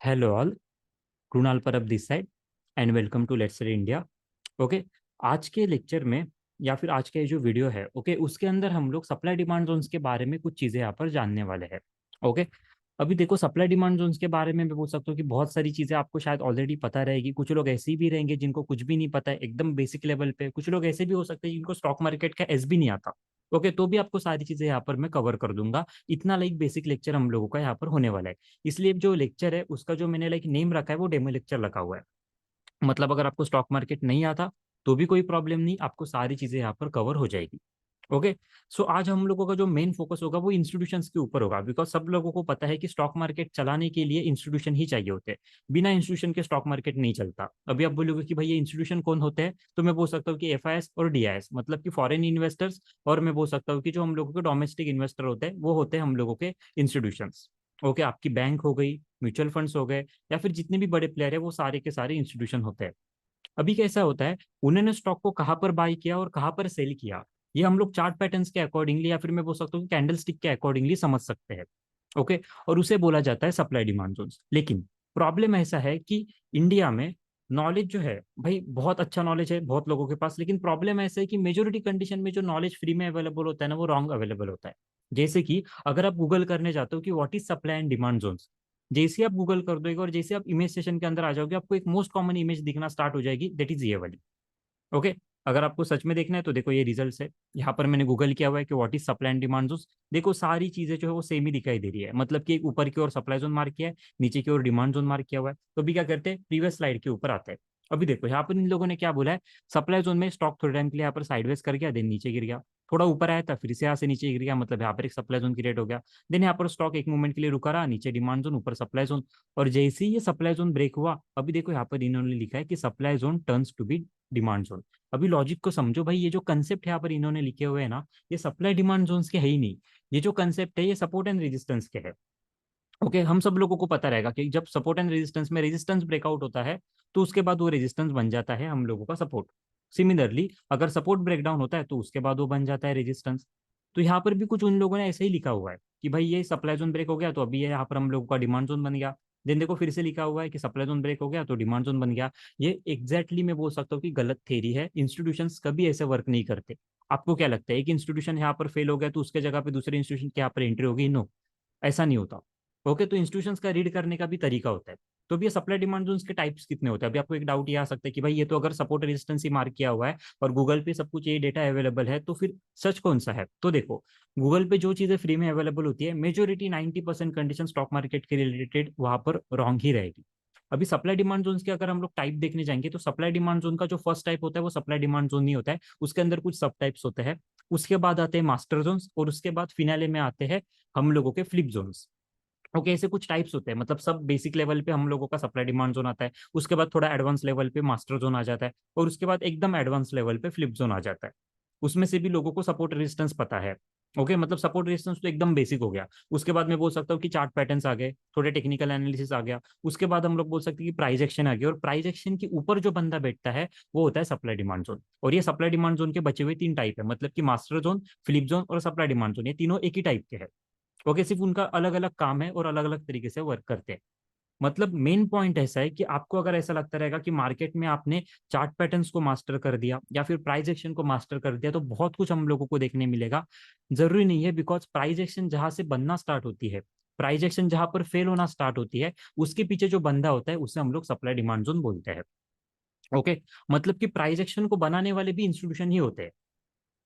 Hello all, Krunal Parab this side and welcome to let's study India. Okay, आज के lecture में या फिर आज का ये जो वीडियो है, उसके अंदर हम लोग सप्लाई डिमांड जोन्स के बारे में कुछ चीज़ें यहाँ पर जानने वाले हैं। ओके, अभी देखो सप्लाई डिमांड जोन्स के बारे में मैं बोल सकता हूँ कि बहुत सारी चीज़ें आपको शायद ऑलरेडी पता रहेगी। कुछ लोग ऐसे भी रहेंगे जिनको कुछ भी नहीं पता है, एकदम बेसिक लेवल पे। कुछ लोग ऐसे भी हो सकते हैं जिनको स्टॉक मार्केट का एस भी नहीं आता। ओके, तो भी आपको सारी चीज़ें यहाँ पर मैं कवर कर दूंगा। इतना लाइक बेसिक लेक्चर हम लोगों का यहाँ पर होने वाला है। इसलिए जो लेक्चर है उसका जो मैंने लाइक नेम रखा है वो डेमो लेक्चर रखा हुआ है। मतलब अगर आपको स्टॉक मार्केट नहीं आता तो भी कोई प्रॉब्लम नहीं, आपको सारी चीजें यहाँ पर कवर हो जाएगी। ओके, सो आज हम लोगों का जो मेन फोकस होगा वो इंस्टीट्यूशंस के ऊपर होगा, बिकॉज सब लोगों को पता है कि स्टॉक मार्केट चलाने के लिए इंस्टीट्यूशन ही चाहिए होते हैं। बिना इंस्टीट्यूशन के स्टॉक मार्केट नहीं चलता। अभी आप बोलोगे कि भाई ये इंस्टीट्यूशन कौन होते हैं, तो मैं बोल सकता हूँ कि एफआईएस और डीआईएस, मतलब कि फॉरेन इन्वेस्टर्स। और मैं बोल सकता हूँ कि जो हम लोगों के डोमेस्टिक इन्वेस्टर होते हैं वो होते हैं हम लोगों के इंस्टीट्यूशंस। ओके, आपकी बैंक हो गई, म्यूचुअल फंड्स हो गए, या फिर जितने भी बड़े प्लेयर है वो सारे के सारे इंस्टीट्यूशन होते हैं। अभी कैसा होता है, उन्होंने स्टॉक को कहाँ पर बाय किया और कहाँ पर सेल किया, ये हम लोग चार्ट पैटर्न्स के अकॉर्डिंगली या फिर मैं बोल सकता हूँ कैंडल स्टिक के अकॉर्डिंगली समझ सकते हैं। ओके, और उसे बोला जाता है सप्लाई डिमांड जोन्स। लेकिन प्रॉब्लम ऐसा है कि इंडिया में नॉलेज जो है भाई बहुत अच्छा नॉलेज है बहुत लोगों के पास, लेकिन प्रॉब्लम ऐसा है कि मेजोरिटी कंडीशन में जो नॉलेज फ्री में अवेलेबल होता है ना वो रॉन्ग अवेलेबल होता है। जैसे कि अगर आप गूगल करने जाते हो कि what is supply and demand zones, जैसे आप गूगल कर दोगे और जैसे आप इमेज सेशन के अंदर आ जाओगे आपको एक मोस्ट कॉमन इमेज दिखना स्टार्ट हो जाएगी, दैट इज ये वाली। ओके, अगर आपको सच में देखना है तो देखो ये रिजल्ट्स है। यहाँ पर मैंने गूगल किया हुआ है कि what is supply and demand zone. देखो सारी चीजें जो है वो सेम ही दिखाई दे रही है, मतलब कि एक ऊपर की ओर सप्लाई जोन मार्क किया है, नीचे की ओर डिमांड जोन मार्क किया हुआ है। तो अभी क्या करते हैं, प्रीवियस स्लाइड के ऊपर आते हैं। अभी देखो यहाँ पर इन लोगों ने क्या बोला है, सप्लाई जोन में स्टॉक थोड़े टाइम के लिए यहाँ पर साइडवेज कर गया, देन नीचे गिर गया, थोड़ा ऊपर आया था फिर से यहाँ से नीचे गिर गया, मतलब यहाँ पर एक सप्लाई जोन क्रिएट हो गया। देन यहाँ पर स्टॉक एक मूवमेंट के लिए रुका रहा, नीचे डिमांड जोन ऊपर सप्लाई जोन। और जैसे ही ये सप्लाई जोन ब्रेक हुआ, अभी देखो यहाँ पर इन्होंने लिखा है कि supply zone turns to be demand zone. अभी लॉजिक को समझो भाई, ये जो कंसेप्ट यहाँ पर इन्होंने लिखे हुए हैं ना, ये सप्लाई डिमांड जोन्स के है ही नहीं। ये जो कंसेप्ट है ये सपोर्ट एंड रेजिस्टेंस के है। ओके, हम सब लोगों को पता रहेगा कि जब सपोर्ट एंड रेजिस्टेंस में रेजिस्टेंस ब्रेकआउट होता है तो उसके बाद वो रेजिस्टेंस बन जाता है हम लोगों का सपोर्ट। सिमिलरली अगर सपोर्ट ब्रेकडाउन होता है तो उसके बाद वो बन जाता है रेजिस्टेंस। तो यहाँ पर भी कुछ उन लोगों ने ऐसे ही लिखा हुआ है कि भाई ये सप्लाई जोन ब्रेक हो गया तो अभी ये यहाँ पर हम लोगों का डिमांड जोन बन गया। देन देखो फिर से लिखा हुआ है कि सप्लाई जोन ब्रेक हो गया तो डिमांड जोन बन गया। ये एग्जैक्टली मैं बोल सकता हूँ कि गलत थेरी है, इंस्टीट्यूशंस कभी ऐसे वर्क नहीं करते। आपको क्या लगता है, एक इंस्टीट्यूशन यहाँ पर फेल हो गया तो उसके जगह पे दूसरे इंस्टीट्यूशन के यहाँ पर एंट्री होगी? नो, ऐसा नहीं होता। ओके, तो इंस्टीट्यूशंस का रीड करने का भी तरीका होता है। तो भी ये सप्लाई डिमांड जोन्स के टाइप्स कितने होते हैं, अभी आपको एक डाउट ये आ सकता है कि भाई ये तो अगर सपोर्ट रेजिस्टेंस ही मार्क किया हुआ है और गूगल पे सब कुछ ये डेटा अवेलेबल है तो फिर सच कौन सा है? तो देखो, गूगल पे जो चीजें फ्री में अवेलेबल होती है मेजोरिटी 90% कंडीशन स्टॉक मार्केट के रिलेटेड वहां पर रॉन्ग ही रहेगी। अभी सप्लाई डिमांड जोन्स के अगर हम लोग टाइप देखने जाएंगे तो सप्लाई डिमांड जोन का जो फर्स्ट टाइप होता है वो सप्लाई डिमांड जोन नहीं होता है, उसके अंदर कुछ सब टाइप्स होते हैं। उसके बाद आते हैं मास्टर जोन्स और उसके बाद फिनाले में आते हैं हम लोगों के फ्लिप जोन्स। ओके, ऐसे कुछ टाइप्स होते हैं, मतलब सब बेसिक लेवल पे हम लोगों का सप्लाई डिमांड जोन आता है, उसके बाद थोड़ा एडवांस लेवल पे मास्टर जोन आ जाता है, और उसके बाद एकदम एडवांस लेवल पे फ्लिप जोन आ जाता है। उसमें से भी लोगों को सपोर्ट रेजिस्टेंस पता है। ओके, मतलब सपोर्ट रेजिस्टेंस तो एकदम बेसिक हो गया। उसके बाद मैं बोल सकता हूँ कि चार्ट पैटर्न्स आ गए, थोड़े टेक्निकल एनालिसिस आ गया। उसके बाद हम लोग बोल सकते हैं कि प्राइस एक्शन आ गया, और प्राइस एक्शन के ऊपर जो बंदा बैठता है वो होता है सप्लाई डिमांड जोन। और ये सप्लाई डिमांड जोन के बचे हुए तीन टाइप है, मतलब कि मास्टर जोन, फ्लिप जोन और सप्लाई डिमांड जोन, ये तीनों एक ही टाइप के हैं। ओके, सिर्फ उनका अलग अलग काम है और अलग अलग तरीके से वर्क करते हैं। मतलब मेन पॉइंट ऐसा है कि आपको अगर ऐसा लगता रहेगा कि मार्केट में आपने चार्ट पैटर्न्स को मास्टर कर दिया या फिर प्राइस एक्शन को मास्टर कर दिया तो बहुत कुछ हम लोगों को देखने मिलेगा। जरूरी नहीं है, बिकॉज प्राइस एक्शन जहां से बनना स्टार्ट होती है, प्राइस एक्शन जहां पर फेल होना स्टार्ट होती है, उसके पीछे जो बंदा होता है उसे हम लोग सप्लाई डिमांड जोन बोलते हैं। ओके, मतलब कि प्राइस एक्शन को बनाने वाले भी इंस्टीट्यूशन ही होते हैं।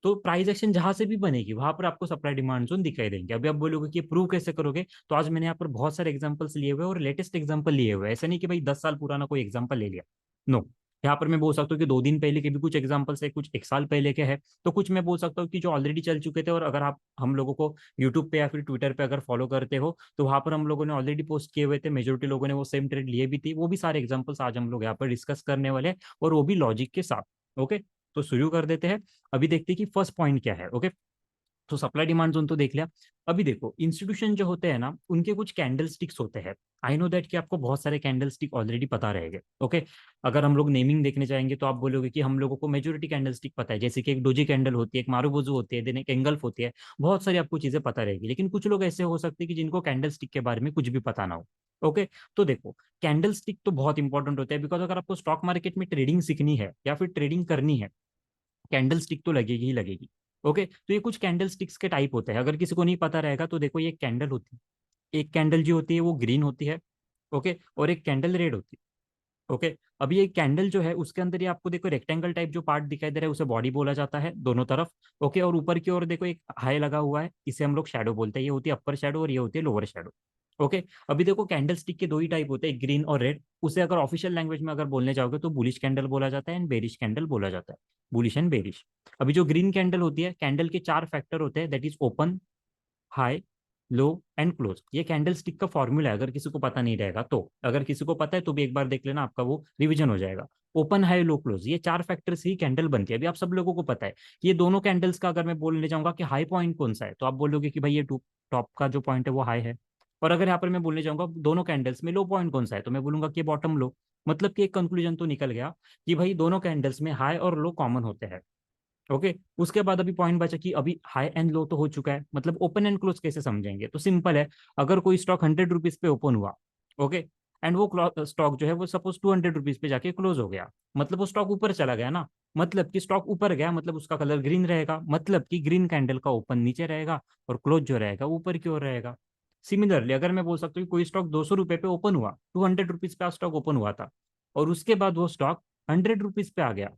तो प्राइस एक्शन जहां से भी बनेगी वहां पर आपको सप्लाई डिमांड जोन दिखाई देंगे। अभी आप बोलोगे कि प्रूव कैसे करोगे, तो आज मैंने यहाँ पर बहुत सारे एग्जांपल्स लिए हुए हैं और लेटेस्ट एग्जांपल लिए हुए हैं। ऐसा नहीं कि भाई 10 साल पुराना कोई एग्जांपल ले लिया, नो। यहाँ पर मैं बोल सकता हूँ कि 2 दिन पहले के भी कुछ एग्जांपल्स है, कुछ 1 साल पहले के हैं, तो कुछ मैं बोल सकता हूँ कि जो ऑलरेडी चल चुके थे। और अगर आप हम लोगों को यूट्यूब पे या फिर ट्विटर पे अगर फॉलो करते हो तो वहां पर हम लोगों ने ऑलरेडी पोस्ट किए हुए थे, मेजोरिटी लोगों ने वो सेम ट्रेड लिए भी थी, वो भी सारे एग्जाम्पल्स आज हम लोग यहाँ पर डिस्कस करने वाले हैं, और वो भी लॉजिक के साथ। ओके, तो शुरू कर देते हैं। अभी देखते हैं कि फर्स्ट पॉइंट क्या है। ओके, तो सप्लाई डिमांड जोन तो देख लिया। अभी देखो इंस्टीट्यूशन जो होते हैं ना, उनके कुछ कैंडल स्टिक्स होते हैं। आई नो दैट कि आपको बहुत सारे कैंडल स्टिक ऑलरेडी पता रहेंगे। ओके, अगर हम लोग नेमिंग देखने जाएंगे तो आप बोलोगे कि हम लोगों को मेजोरिटी कैंडल स्टिक पता है, जैसे कि एक डोजी कैंडल होती है, एक मारुबोजू होती है, देन एक एंगल्फ होती है। बहुत सारी आपको चीजें पता रहेगी, लेकिन कुछ लोग ऐसे हो सकते हैं कि जिनको कैंडल स्टिक के बारे में कुछ भी पता ना हो। ओके, तो देखो कैंडल स्टिक तो बहुत इंपॉर्टेंट होता है, बिकॉज अगर आपको स्टॉक मार्केट में ट्रेडिंग सीखनी है या फिर ट्रेडिंग करनी है, कैंडल स्टिक तो लगेगी ही लगेगी। ओके, तो ये कुछ कैंडल स्टिक्स के टाइप होते हैं, अगर किसी को नहीं पता रहेगा तो देखो ये कैंडल होती है, एक कैंडल जो होती है वो ग्रीन होती है। ओके, और एक कैंडल रेड होती है। ओके, अभी ये कैंडल जो है उसके अंदर ये आपको देखो रेक्टेंगल टाइप जो पार्ट दिखाई दे रहा है उसे बॉडी बोला जाता है दोनों तरफ। ओके, और ऊपर की ओर देखो एक हाई लगा हुआ है, इसे हम लोग शैडो बोलते हैं, ये होती है अपर शैडो और ये होती है लोअर शैडो। ओके, अभी देखो कैंडल स्टिक के दो ही टाइप होते हैं, ग्रीन और रेड। उसे अगर ऑफिशियल लैंग्वेज में अगर बोलने जाओगे तो बुलिश कैंडल बोला जाता है एंड बेरिश कैंडल बोला जाता है, बुलिश एंड बेरिश। अभी जो ग्रीन कैंडल होती है, कैंडल के चार फैक्टर होते हैं, that is open, high, low and close. ये कैंडल स्टिक का फॉर्मूला है, अगर किसी को पता नहीं रहेगा तो, अगर किसी को पता है तो भी एक बार देख लेना, आपका वो रिवीजन हो जाएगा। ओपन, हाई, लो, क्लोज, ये चार फैक्टर से ही कैंडल बनती है। अभी आप सब लोगों को पता है कि ये दोनों कैंडल्स का अगर मैं बोलने जाऊंगा कि हाई पॉइंट कौन सा है, तो आप बोलोगे कि भाई ये टॉप का जो पॉइंट है वो हाई है। और अगर यहाँ पर मैं बोलने जाऊंगा दोनों कैंडल्स में लो पॉइंट कौन सा है, तो मैं बोलूंगा कि बॉटम लो। मतलब कि एक कंक्लूजन तो निकल गया कि भाई दोनों कैंडल्स में हाई और लो कॉमन होते हैं। ओके, उसके बाद अभी पॉइंट बचा कि अभी हाई एंड लो तो हो चुका है, मतलब ओपन एंड क्लोज कैसे समझेंगे, तो सिंपल है। अगर कोई स्टॉक 100 रुपीज पे ओपन हुआ, ओके, एंड वो स्टॉक जो है वो सपोज 200 रुपीज पे जाके क्लोज हो गया, मतलब वो स्टॉक ऊपर चला गया ना। मतलब कि स्टॉक ऊपर गया, मतलब उसका कलर ग्रीन रहेगा, मतलब कि ग्रीन कैंडल का ओपन नीचे रहेगा और क्लोज जो रहेगा वो ऊपर की ओर रहेगा। सिमिलरली अगर मैं बोल सकता हूँ कि कोई स्टॉक 200 रुपये पे ओपन हुआ, 200 रुपीज पे स्टॉक ओपन हुआ था, और उसके बाद वो स्टॉक 100 रुपीज पे आ गया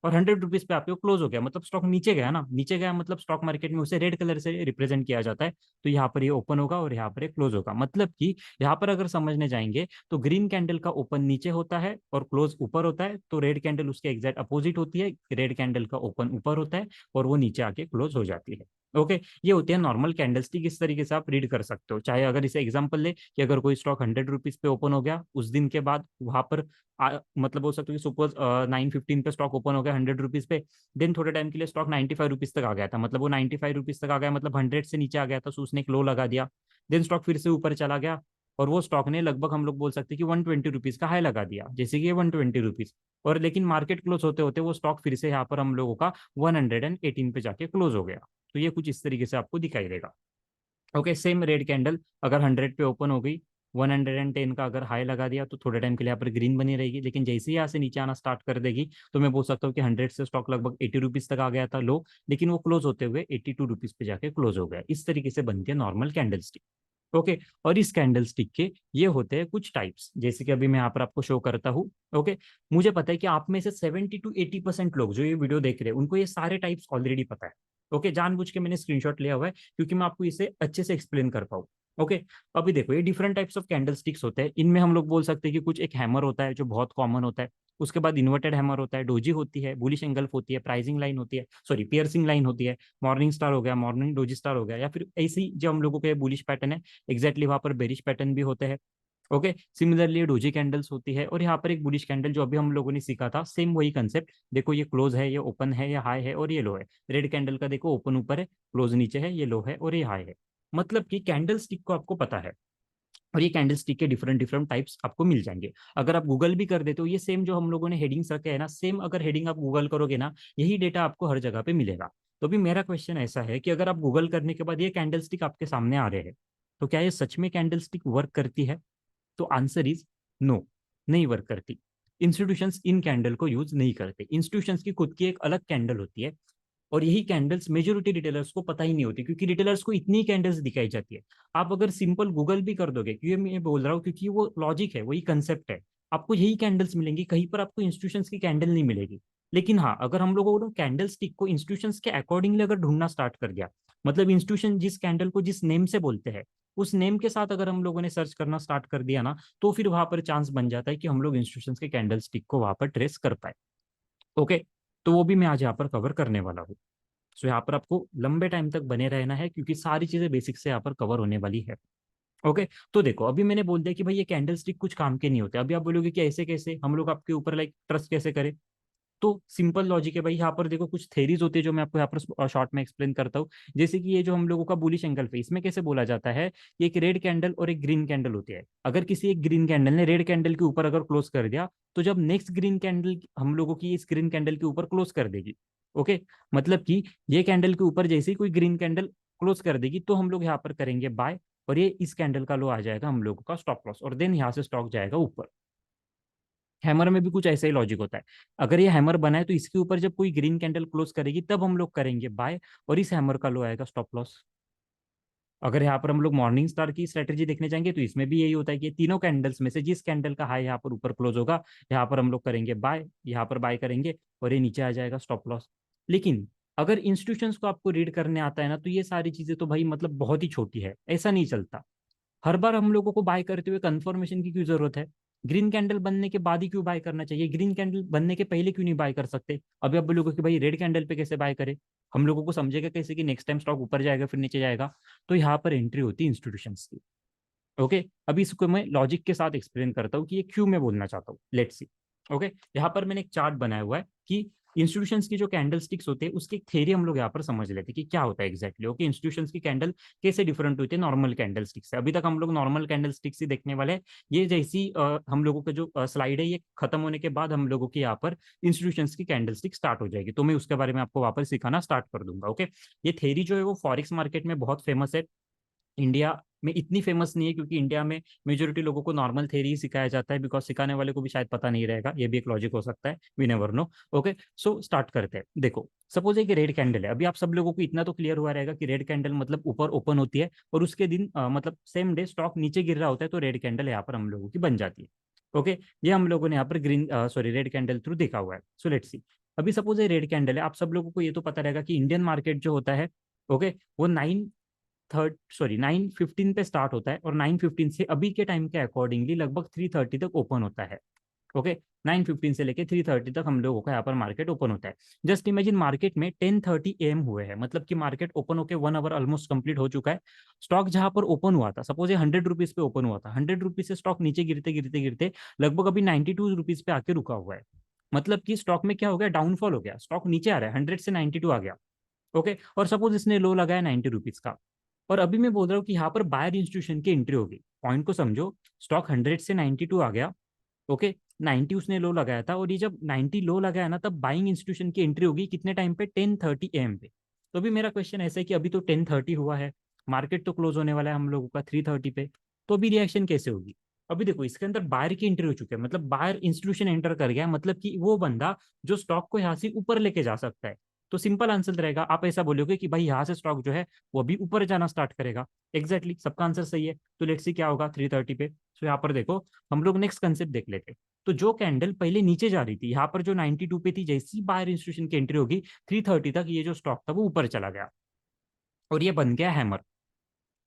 और 100 रुपीज पे आपके क्लोज हो गया, मतलब स्टॉक नीचे गया ना, नीचे गया मतलब स्टॉक मार्केट में उसे रेड कलर से रिप्रेजेंट किया जाता है। तो यहाँ पर ये ओपन होगा और यहाँ पर ये क्लोज होगा, मतलब कि यहाँ पर अगर समझने जाएंगे तो ग्रीन कैंडल का ओपन नीचे होता है और क्लोज ऊपर होता है, तो रेड कैंडल उसके एग्जैक्ट अपोजिट होती है, रेड कैंडल का ओपन ऊपर होता है और वो नीचे आके क्लोज हो जाती है। ओके, ये होती है नॉर्मल कैंडलस्टिक, इस तरीके से आप रीड कर सकते हो। चाहे अगर इसे एग्जांपल ले कि अगर कोई स्टॉक 100 रुपीज पे ओपन हो गया, उस दिन के बाद वहां पर मतलब हो सकता है कि सपोज 9:15 पे स्टॉक ओपन हो गया 100 रुपीज पे, देन थोड़े टाइम के लिए स्टॉक 95 रुपीज तक आ गया था, मतलब वो 95 रुपीज तक आ गया, मतलब 100 से नीचे आ गया था, तो उसने एक लो लगा दिया। देन स्टॉक फिर से ऊपर चला गया और वो स्टॉक ने लगभग हम लोग बोल सकते हैं कि 120 रुपीज का हाई लगा दिया, जैसे कि 120 रुपीज। और लेकिन मार्केट क्लोज होते होते वो स्टॉक फिर से यहाँ पर हम लोगों का 118 पे जाके क्लोज हो गया। तो ये कुछ इस तरीके से आपको दिखाई देगा। ओके, सेम रेड कैंडल अगर 100 पे ओपन हो गई, 110 का अगर हाई लगा दिया तो थोड़े टाइम के लिए यहाँ पर ग्रीन बनी रहेगी, लेकिन जैसे ही यहाँ से नीचे आना स्टार्ट कर देगी तो मैं बोल सकता हूँ कि 100 से स्टॉक लगभग 80 रुपीज तक आ गया था लो, लेकिन वो क्लोज होते हुए 82 रुपीज पे जाके क्लोज हो गया। इस तरीके से बनती है नॉर्मल कैंडल स्टिक। ओके, और इस कैंडल स्टिक के ये होते हैं कुछ टाइप्स, जैसे कि अभी मैं यहाँ पर आपको शो करता हूँ। ओके, मुझे पता है कि आप में से 70 to 80% लोग जो ये वीडियो देख रहे हैं उनको ये सारे टाइप्स ऑलरेडी पता है। ओके, जानबूझ के मैंने स्क्रीनशॉट लिया हुआ है क्योंकि मैं आपको इसे अच्छे से एक्सप्लेन कर पाऊँ। ओके, अभी देखो ये different types of candle sticks होते हैं, इनमें हम लोग बोल सकते हैं कि कुछ एक हैमर होता है जो बहुत कॉमन होता है, उसके बाद इन्वर्टेड हैमर होता है, डोजी होती है, बुलिश एंगल्फ होती है, प्राइसिंग लाइन होती है, सॉरी पियर्सिंग लाइन होती है, मॉर्निंग स्टार हो गया, मॉर्निंग डोजी स्टार हो गया, या फिर ऐसी जो हम लोगों के बुलिश पैटर्न है एग्जैक्टली वहां पर बेरिश पैटर्न भी होते हैं। ओके, सिमिलरली डोजी कैंडल्स होती है, और यहाँ पर एक बुलिश कैंडल जो अभी हम लोगों ने सीखा था, सेम वही कंसेप्ट। देखो ये क्लोज है, ये ओपन है, ये हाई है और ये लो है। रेड कैंडल का देखो ओपन ऊपर है, क्लोज नीचे है, ये लो है और ये हाई है। मतलब कि कैंडल स्टिक को आपको पता है, और ये कैंडल स्टिक के डिफरेंट डिफरेंट टाइप्स आपको मिल जाएंगे। अगर आप गूगल भी कर देते हो, ये सेम जो हम लोगों ने हेडिंग्स रखे हैं ना, सेम अगर हेडिंग आप गूगल करोगे ना, यही डेटा आपको हर जगह पे मिलेगा। तो भी मेरा क्वेश्चन ऐसा है कि अगर आप गूगल करने के बाद ये कैंडल स्टिक आपके सामने आ रहे हैं, तो क्या ये सच में कैंडल स्टिक वर्क करती है? तो आंसर इज नो, नहीं वर्क करती। इंस्टीट्यूशंस इन कैंडल को यूज नहीं करते, इंस्टीट्यूशंस की खुद की एक अलग कैंडल होती है, और यही कैंडल्स मेजोरिटी रिटेलर्स को पता ही नहीं होती, क्योंकि रिटेलर्स को इतनी कैंडल्स दिखाई जाती है। आप अगर सिंपल गूगल भी कर दोगे, क्योंकि मैं बोल रहा हूँ क्योंकि वो लॉजिक है, वही कंसेप्ट है, आपको यही कैंडल्स मिलेंगी, कहीं पर आपको इंस्टीट्यूशंस की कैंडल नहीं मिलेगी। लेकिन हाँ, अगर हम लोगों को कैंडल स्टिक को इंस्टीट्यूशंस के अकॉर्डिंगली अगर ढूंढना स्टार्ट कर दिया, मतलब इंस्टीट्यूशन जिस कैंडल को जिस नेम से बोलते हैं उस नेम के साथ अगर हम लोगों ने सर्च करना स्टार्ट कर दिया ना, तो फिर वहां पर चांस बन जाता है कि हम लोग इंस्टीट्यूशंस के कैंडल स्टिक को वहां पर ट्रेस कर पाए। ओके, तो वो भी मैं आज यहाँ पर कवर करने वाला हूँ। सो यहाँ पर आपको लंबे टाइम तक बने रहना है, क्योंकि सारी चीजें बेसिक से यहाँ पर कवर होने वाली है। ओके, तो देखो अभी मैंने बोल दिया कि भाई ये कैंडल स्टिक कुछ काम के नहीं होते। अभी आप बोलोगे कि ऐसे कैसे, हम लोग आपके ऊपर लाइक ट्रस्ट कैसे करें? तो सिंपल लॉजिक है भाई। यहाँ पर देखो कुछ थेरीज होती है जो मैं आपको यहाँ पर शॉर्ट में एक्सप्लेन करता हूँ। जैसे कि ये जो हम लोगों का बुलिश एंगल्फ है, इसमें कैसे बोला जाता है कि एक रेड कैंडल और एक ग्रीन कैंडल होती है। अगर किसी एक ग्रीन कैंडल ने रेड कैंडल के ऊपर अगर क्लोज कर दिया, तो जब नेक्स्ट ग्रीन कैंडल हम लोगों की इस ग्रीन कैंडल के ऊपर क्लोज कर देगी, ओके, मतलब कि ये कैंडल के ऊपर जैसे ही कोई ग्रीन कैंडल क्लोज कर देगी, तो हम लोग यहाँ पर करेंगे बाय, और ये इस कैंडल का लो आ जाएगा हम लोगों का स्टॉप लॉस, और देन यहाँ से स्टॉक जाएगा ऊपर। हैमर में भी कुछ ऐसा ही लॉजिक होता है। अगर ये हैमर बना है तो इसके ऊपर जब कोई ग्रीन कैंडल क्लोज करेगी तब हम लोग करेंगे बाय, और इस हैमर का लो आएगा स्टॉप लॉस। अगर यहाँ पर हम लोग मॉर्निंग स्टार की स्ट्रेटेजी देखने जाएंगे तो इसमें भी यही होता है कि तीनों कैंडल्स में से जिस कैंडल का हाई यहाँ पर ऊपर क्लोज होगा, यहाँ पर हम लोग करेंगे बाय, यहाँ पर बाय करेंगे, और ये नीचे आ जाएगा स्टॉप लॉस। लेकिन अगर इंस्टीट्यूशंस को आपको रीड करने आता है ना, तो ये सारी चीजें तो भाई मतलब बहुत ही छोटी है, ऐसा नहीं चलता। हर बार हम लोगों को बाय करते हुए कंफर्मेशन की क्यों जरूरत है? ग्रीन कैंडल बनने के बाद ही क्यों बाय करना चाहिए? ग्रीन कैंडल बनने के पहले क्यों नहीं बाय कर सकते? अभी आप बोलोगे कि भाई रेड कैंडल पे कैसे बाय करें, हम लोगों को समझेगा कैसे कि नेक्स्ट टाइम स्टॉक ऊपर जाएगा फिर नीचे जाएगा? तो यहाँ पर एंट्री होती है इंस्टीट्यूशंस की। ओके, अभी इसको मैं लॉजिक के साथ एक्सप्लेन करता हूँ कि ये क्यों मैं बोलना चाहता हूँ। Let's see. ओके, यहाँ पर मैंने एक चार्ट बनाया हुआ है कि इंस्टीट्यूशंस की जो कैंडल स्टिक्स होते हैं उसकी एक थ्योरी हम लोग यहाँ पर समझ लेते हैं कि क्या होता है एग्जैक्टली। ओके, इंस्टीट्यूशंस की कैंडल कैसे डिफरेंट होती है नॉर्मल कैंडल स्टिक से। अभी तक हम लोग नॉर्मल कैंडल स्टिक्स ही देखने वाले हैं। ये जैसी हम लोगों का जो स्लाइड है ये खत्म होने के बाद हम लोगों की यहाँ पर इंस्टीट्यूशंस की कैंडल स्टिक स्टार्ट हो जाएगी, तो मैं उसके बारे में आपको वापस सिखाना स्टार्ट कर दूंगा। ओके, ये थ्योरी जो है वो फॉरेक्स मार्केट में बहुत फेमस है। इंडिया में इतनी फेमस नहीं है क्योंकि इंडिया में मेजोरिटी लोगों को नॉर्मल थ्योरी ही सिखाया जाता है, बिकॉज सिखाने वाले को भी शायद पता नहीं रहेगा। ये भी एक लॉजिक हो सकता है, we never know. Okay, so start करते हैं। देखो, सपोज एक रेड कैंडल है। अभी आप सब लोगों को इतना तो क्लियर हुआ रहेगा कि रेड कैंडल मतलब ऊपर ओपन होती है और उसके दिन मतलब सेम डे स्टॉक नीचे गिर रहा होता है, तो रेड कैंडल यहाँ पर हम लोगों की बन जाती है। ओके, ये हम लोगों ने यहाँ पर green sorry red candle through देखा हुआ है। So let's see. अभी सपोज ये रेड कैंडल है, आप सब लोगों को ये तो पता रहेगा कि इंडियन मार्केट जो होता है, ओके, वो 9:15 पे स्टार्ट होता है, और 9:15 से अभी के टाइम के अकॉर्डिंगली लगभग 3:30 तक ओपन होता है। ओके, 9:15 से लेके 3:30 तक हम लोगों का यहाँ पर मार्केट ओपन होता है। जस्ट इमेजिन मार्केट में 10:30 AM हुए हैं, मतलब कि मार्केट ओपन होकर 1 आवर ऑलमोस्ट कंप्लीट हो चुका है। स्टॉक जहां पर ओपन हुआ था, सपोज ये 100 रुपीज पे ओपन हुआ था, 100 रुपीज से स्टॉक नीचे गिरते गिरते गिरते लगभग अभी 92 रुपीज पे आके रुका हुआ है। मतलब कि स्टॉक में क्या हो गया, डाउनफॉल हो गया, स्टॉक नीचे आ रहा है, 100 से 92 आ गया। ओके, और सपोज इसने लो लगाया 90 रुपीज का, और अभी मैं बोल रहा हूँ कि यहाँ पर बायर इंस्टीट्यूशन की एंट्री होगी। पॉइंट को समझो, स्टॉक 100 से 92 आ गया। ओके, 90 उसने लो लगाया था, और ये जब 90 लो लगाया ना, तब बाइंग इंस्टीट्यूशन की एंट्री होगी कितने टाइम पे, 10:30 AM पे। तो अभी मेरा क्वेश्चन ऐसा है कि अभी तो 10:30 हुआ है, मार्केट तो क्लोज होने वाला है हम लोगों का 3:30 पे, तो अभी रिएक्शन कैसे होगी? अभी देखो, इसके अंदर बायर की एंट्री हो चुकी है, मतलब बायर इंस्टीट्यूशन एंटर कर गया, मतलब कि वो बंदा जो स्टॉक को यहाँ से ऊपर लेके जा सकता है। तो सिंपल आंसर रहेगा, आप ऐसा बोलोगे कि भाई यहाँ से स्टॉक जो है वो अभी ऊपर जाना स्टार्ट करेगा। एग्जैक्टली, सबका आंसर सही है। तो लेट्स सी क्या होगा 3:30 पे। तो यहाँ पर देखो, हम लोग नेक्स्ट कंसेप्ट देख लेते हैं। तो जो कैंडल पहले नीचे जा रही थी, यहाँ पर जो 92 पे थी, जैसी बायर इंस्टीट्यूशन की एंट्री होगी 3:30 तक ये जो स्टॉक था वो ऊपर चला गया, और ये बन गया हैमर।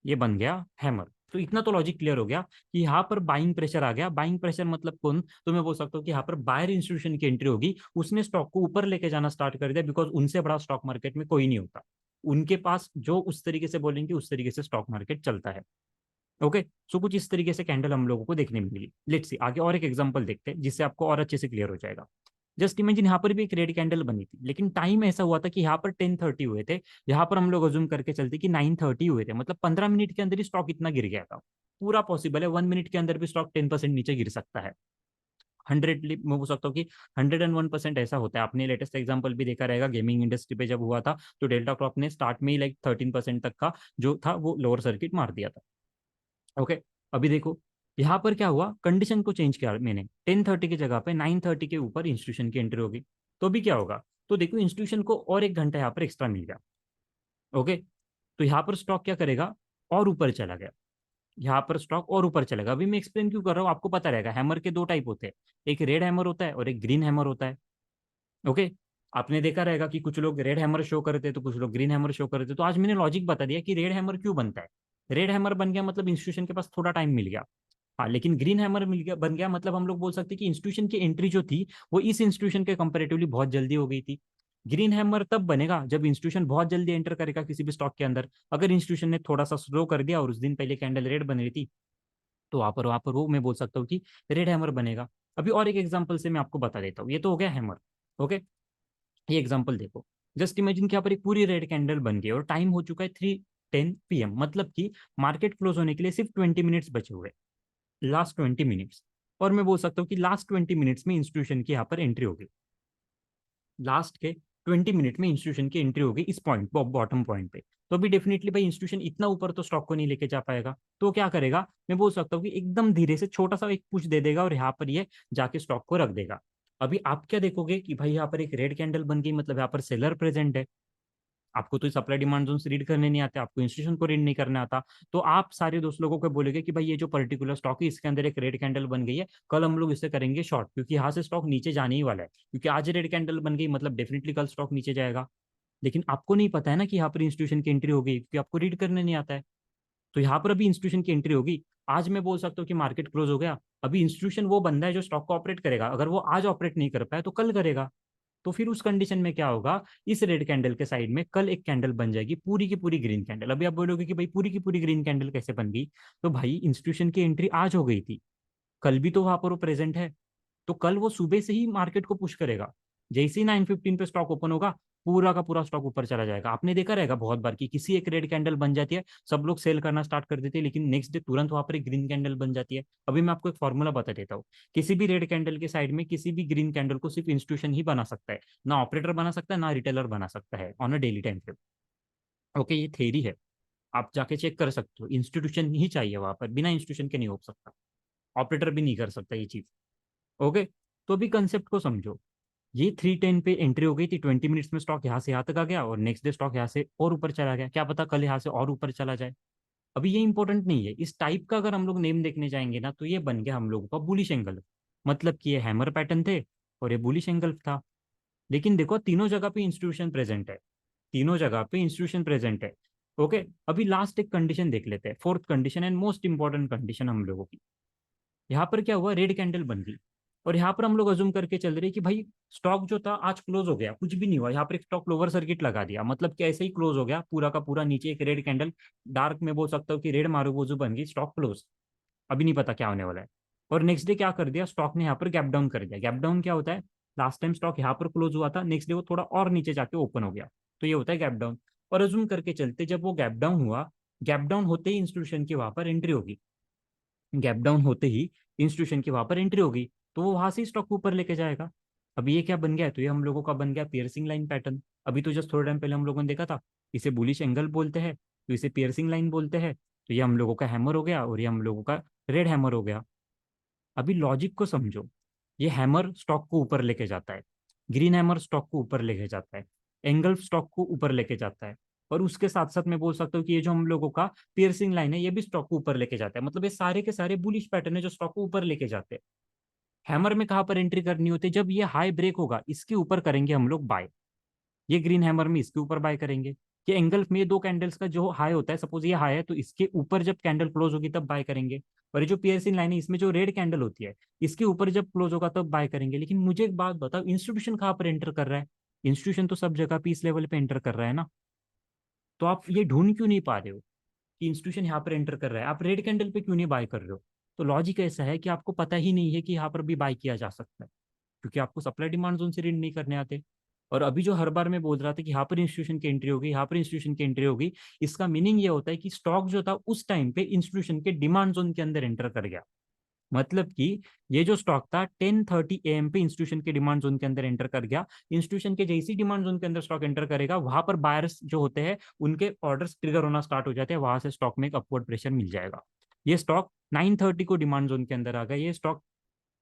ये बन गया हैमर। तो इतना तो लॉजिक क्लियर हो गया कि यहाँ पर बाइंग प्रेशर आ गया। बाइंग प्रेशर मतलब कौन? तो मैं बोल सकता हूँ कि यहाँ पर बायर इंस्टीट्यूशन की एंट्री होगी, उसने स्टॉक को ऊपर लेके जाना स्टार्ट कर दिया, बिकॉज उनसे बड़ा स्टॉक मार्केट में कोई नहीं होता। उनके पास जो उस तरीके से बोलेंगे उस तरीके से स्टॉक मार्केट चलता है। ओके, सो कुछ इस तरीके से कैंडल हम लोगों को देखने मिली। लेट्स सी आगे और एक एग्जांपल देखते हैं जिससे आपको और अच्छे से क्लियर हो जाएगा। जस्ट इमेजिन यहाँ पर भी एक रेड कैंडल बनी थी, लेकिन टाइम ऐसा हुआ था कि यहाँ पर 10:30 हुए थे। यहाँ पर हम लोग अज्यूम करके चलते कि 9:30 हुए थे, मतलब 15 मिनट के अंदर ही स्टॉक इतना गिर गया था। पूरा पॉसिबल है 1 मिनट के अंदर भी स्टॉक 10% नीचे गिर सकता है। 100 मैं बोल सकता हूँ कि 101% ऐसा होता है। आपने लेटेस्ट एग्जांपल भी देखा रहेगा, गेमिंग इंडस्ट्री पे जब हुआ था, तो डेल्टा क्रॉप ने स्टार्ट में ही लाइक 13% तक का जो था वो लोअर सर्किट मार दिया था। ओके, अभी देखो यहाँ पर क्या हुआ, कंडीशन को चेंज किया मैंने, 10:30 की जगह पे 9:30 के ऊपर इंस्टीट्यूशन की एंट्री होगी। तो अभी क्या होगा, तो देखो इंस्टीट्यूशन को और 1 घंटा यहाँ पर एक्स्ट्रा मिल गया। ओके, तो यहाँ पर स्टॉक क्या करेगा, और ऊपर चला गया। यहाँ पर स्टॉक और ऊपर चलेगा। अभी मैं एक्सप्लेन क्यों कर रहा हूँ आपको पता रहेगा। हैमर के दो टाइप होते हैं, एक रेड हैमर होता है और एक ग्रीन हैमर होता है। ओके, आपने देखा रहेगा कि कुछ लोग रेड हैमर शो करते हैं तो कुछ लोग ग्रीन हैमर शो करते हैं। तो आज मैंने लॉजिक बता दिया कि रेड हैमर क्यों बनता है। रेड हैमर बन गया मतलब इंस्टीट्यूशन के पास थोड़ा टाइम मिल गया। हाँ, लेकिन ग्रीन हैमर मिल गया बन गया मतलब हम लोग बोल सकते हैं कि इंस्टीट्यूशन की एंट्री जो थी वो इस इंस्टीट्यूशन के कंपेरेटिवली बहुत जल्दी हो गई थी। ग्रीन हैमर तब बनेगा जब इंस्टीट्यूशन बहुत जल्दी एंटर करेगा किसी भी स्टॉक के अंदर। अगर इंस्टीट्यूशन ने थोड़ा सा स्लो कर दिया और उस दिन पहले कैंडल रेड बन रही थी, तो वहां पर वो मैं बोल सकता हूँ कि रेड हैमर बनेगा। अभी और एक एग्जांपल से मैं आपको बता देता हूँ। ये तो हो गया हैमर। ओके, ये एग्जांपल देखो, जस्ट इमेजिन कि यहाँ पर एक पूरी रेड कैंडल बन गई और टाइम हो चुका है 3:10 PM, मतलब कि मार्केट क्लोज होने के लिए सिर्फ 20 मिनट्स बचे हुए, लास्ट 20 मिनट्स। और मैं बोल सकता हूँ कि लास्ट 20 मिनट्स में इंस्टीट्यूशन की यहाँ पर एंट्री होगी, लास्ट के 20 मिनट में इंस्टीट्यूशन की एंट्री होगी इस पॉइंट बॉटम पॉइंट पे। तो अभी डेफिनेटली भाई इंस्टीट्यूशन इतना ऊपर तो स्टॉक को नहीं लेके जा पाएगा, तो क्या करेगा, मैं बोल सकता हूँ कि एकदम धीरे से छोटा सा एक पुश दे देगा और यहाँ पर ये जाके स्टॉक को रख देगा। अभी आप क्या देखोगे कि भाई यहाँ पर एक रेड कैंडल बन गई, मतलब यहाँ पर सेलर प्रेजेंट है। आपको तो सप्लाई डिमांड जोन रीड करने नहीं आते, आपको इंस्टीट्यूशन को रीड नहीं करना आता, तो आप सारे दोस्त लोगों को बोलेगे कि भाई ये जो पर्टिकुलर स्टॉक है इसके अंदर एक रेड कैंडल बन गई है, कल हम लोग इसे करेंगे शॉर्ट, क्योंकि यहाँ से स्टॉक नीचे जाने ही वाला है, क्योंकि आज रेड कैंडल बन गई मतलब डेफिनेटली कल स्टॉक नीचे जाएगा। लेकिन आपको नहीं पता है ना कि यहाँ पर इंस्टीट्यूशन की एंट्री होगी, क्योंकि आपको रीड करने नहीं आता है। तो यहाँ पर अभी इंस्टीट्यूशन की एंट्री होगी, आज मैं बोल सकता हूँ कि मार्केट क्लोज हो गया, अभी इंस्टीट्यूशन वो बंदा है जो स्टॉक को ऑपरेट करेगा, अगर वो आज ऑपरेट नहीं कर पाया तो कल करेगा। तो फिर उस कंडीशन में क्या होगा, इस रेड कैंडल के साइड में कल एक कैंडल बन जाएगी पूरी की पूरी ग्रीन कैंडल। अभी आप बोलोगे कि भाई पूरी की पूरी ग्रीन कैंडल कैसे बन गई, तो भाई इंस्टीट्यूशन की एंट्री आज हो गई थी, कल भी तो वहां पर वो प्रेजेंट है, तो कल वो सुबह से ही मार्केट को पुश करेगा। जैसे ही 9:15 पे स्टॉक ओपन होगा, पूरा का पूरा स्टॉक ऊपर चला जाएगा। आपने देखा रहेगा बहुत बार कि किसी एक रेड कैंडल बन जाती है, सब लोग सेल करना स्टार्ट कर देते हैं, लेकिन नेक्स्ट डे तुरंत वहां पर एक ग्रीन कैंडल बन जाती है। अभी मैं आपको एक फॉर्मूला बता देता हूँ, किसी भी रेड कैंडल के साइड में किसी भी ग्रीन कैंडल को सिर्फ इंस्टीट्यूशन ही बना सकता है, ना ऑपरेटर बना सकता है ना रिटेलर बना सकता है on a daily time frame. Okay, ये थेरी है, आप जाके चेक कर सकते हो, इंस्टीट्यूशन ही चाहिए वहां पर, बिना इंस्टीट्यूशन के नहीं हो सकता, ऑपरेटर भी नहीं कर सकता ये चीज। ओके, तो अभी कंसेप्ट को समझो, ये 3:10 पे एंट्री हो गई थी, 20 मिनट्स में स्टॉक यहाँ से यहाँ तक आ गया और नेक्स्ट डे स्टॉक यहाँ से और ऊपर चला गया, क्या पता कल यहाँ से और ऊपर चला जाए। अभी ये इंपॉर्टेंट नहीं है, इस टाइप का अगर हम लोग नेम देखने जाएंगे ना, तो ये बन गया हम लोगों का बुलिश एंगल, मतलब कि ये हैमर पैटर्न थे और ये बुलिश एंगल था। लेकिन देखो तीनों जगह पे इंस्टीट्यूशन प्रेजेंट है, तीनों जगह पे इंस्टीट्यूशन प्रेजेंट है। ओके, अभी लास्ट एक कंडीशन देख लेते हैं, fourth condition and most important condition हम लोगों की। यहाँ पर क्या हुआ, रेड कैंडल बन गई और यहाँ पर हम लोग अज्यूम करके चल रहे कि भाई स्टॉक जो था आज क्लोज हो गया, कुछ भी नहीं हुआ, यहाँ पर एक स्टॉक लोअर सर्किट लगा दिया, मतलब कि ऐसे ही क्लोज हो गया पूरा का पूरा, नीचे एक रेड कैंडल, डार्क में बोल सकता हूँ कि रेड मारूबोजू बन गई, स्टॉक क्लोज, अभी नहीं पता क्या होने वाला है। और नेक्स्ट डे क्या कर दिया स्टॉक ने, यहाँ पर गैप डाउन कर दिया। गैप डाउन क्या होता है, लास्ट टाइम स्टॉक यहाँ पर क्लोज हुआ था, नेक्स्ट डे वो थोड़ा और नीचे जाके ओपन हो गया, तो ये होता है गैप डाउन। और अज्यूम करके चलते जब वो गैप डाउन हुआ, गैप डाउन होते ही इंस्टीट्यूशन की वहां पर एंट्री होगी, गैप डाउन होते ही इंस्टीट्यूशन की वहां पर एंट्री होगी, तो वो वहां से स्टॉक को ऊपर लेके जाएगा। अभी ये क्या बन गया है, तो ये हम लोगों का बन गया पियर्सिंग लाइन पैटर्न। अभी तो जस्ट थोड़े टाइम पहले हम लोगों ने देखा था, इसे बुलिश एंगल बोलते हैं, तो इसे पियर्सिंग लाइन बोलते हैं, तो ये हम लोगों का हैमर हो गया और ये हम लोगों का रेड हैमर हो गया। अभी लॉजिक को समझो, ये हैमर स्टॉक को ऊपर लेके जाता है, ग्रीन हैमर स्टॉक को ऊपर लेके जाता है, एंगल स्टॉक को ऊपर लेके जाता है, और उसके साथ साथ मैं बोल सकता हूँ कि ये जो हम लोगों का पियर्सिंग लाइन है ये भी स्टॉक को ऊपर लेके जाता है, मतलब ये सारे के सारे बुलिश पैटर्न है जो स्टॉक को ऊपर लेके जाते हैं। हैमर में कहाँ पर एंट्री करनी होती है, जब ये हाई ब्रेक होगा इसके ऊपर करेंगे हम लोग बाय, ये ग्रीन हैमर में इसके ऊपर बाय करेंगे। ये एंगल्फ में ये दो कैंडल्स का जो हाई होता है, सपोज ये हाई है तो इसके ऊपर जब कैंडल क्लोज होगी तब बाय करेंगे। और ये जो पियर्सिंग लाइन है इसमें जो रेड कैंडल होती है, इसके ऊपर जब क्लोज होगा तब बाय करेंगे। लेकिन मुझे एक बात बताओ, इंस्टीट्यूशन कहाँ पर एंटर कर रहा है, इंस्टीट्यूशन तो सब जगह पे इस लेवल पे एंटर कर रहा है ना, तो आप ये ढूंढ क्यों नहीं पा रहे हो कि इंस्टीट्यूशन यहाँ पर एंटर कर रहा है, आप रेड कैंडल पे क्यों नहीं बाय कर रहे हो। तो लॉजिक ऐसा है कि आपको पता ही नहीं है कि यहाँ पर भी बाय किया जा सकता है, क्योंकि आपको सप्लाई डिमांड जोन से रीड नहीं करने आते। और अभी जो हर बार मैं बोल रहा था कि यहाँ पर इंस्टीट्यूशन की एंट्री होगी, यहाँ पर इंस्टीट्यूशन की एंट्री होगी, इसका मीनिंग ये होता है कि स्टॉक जो था उस टाइम पे इंस्टीट्यूशन के डिमांड जोन के अंदर एंटर कर गया। मतलब कि ये जो स्टॉक था 10:30 AM पे इंस्टीट्यूशन के डिमांड जोन के अंदर एंटर कर गया। इंस्टीट्यूशन के जैसी डिमांड जोन के अंदर स्टॉक एंटर करेगा, वहां पर बायर्स जो होते हैं उनके ऑर्डर्स ट्रिगर होना स्टार्ट हो जाते हैं, वहां से स्टॉक में एक अपवर्ड प्रेशर मिल जाएगा। ये स्टॉक 9:30 को डिमांड जोन के अंदर आ गया, ये स्टॉक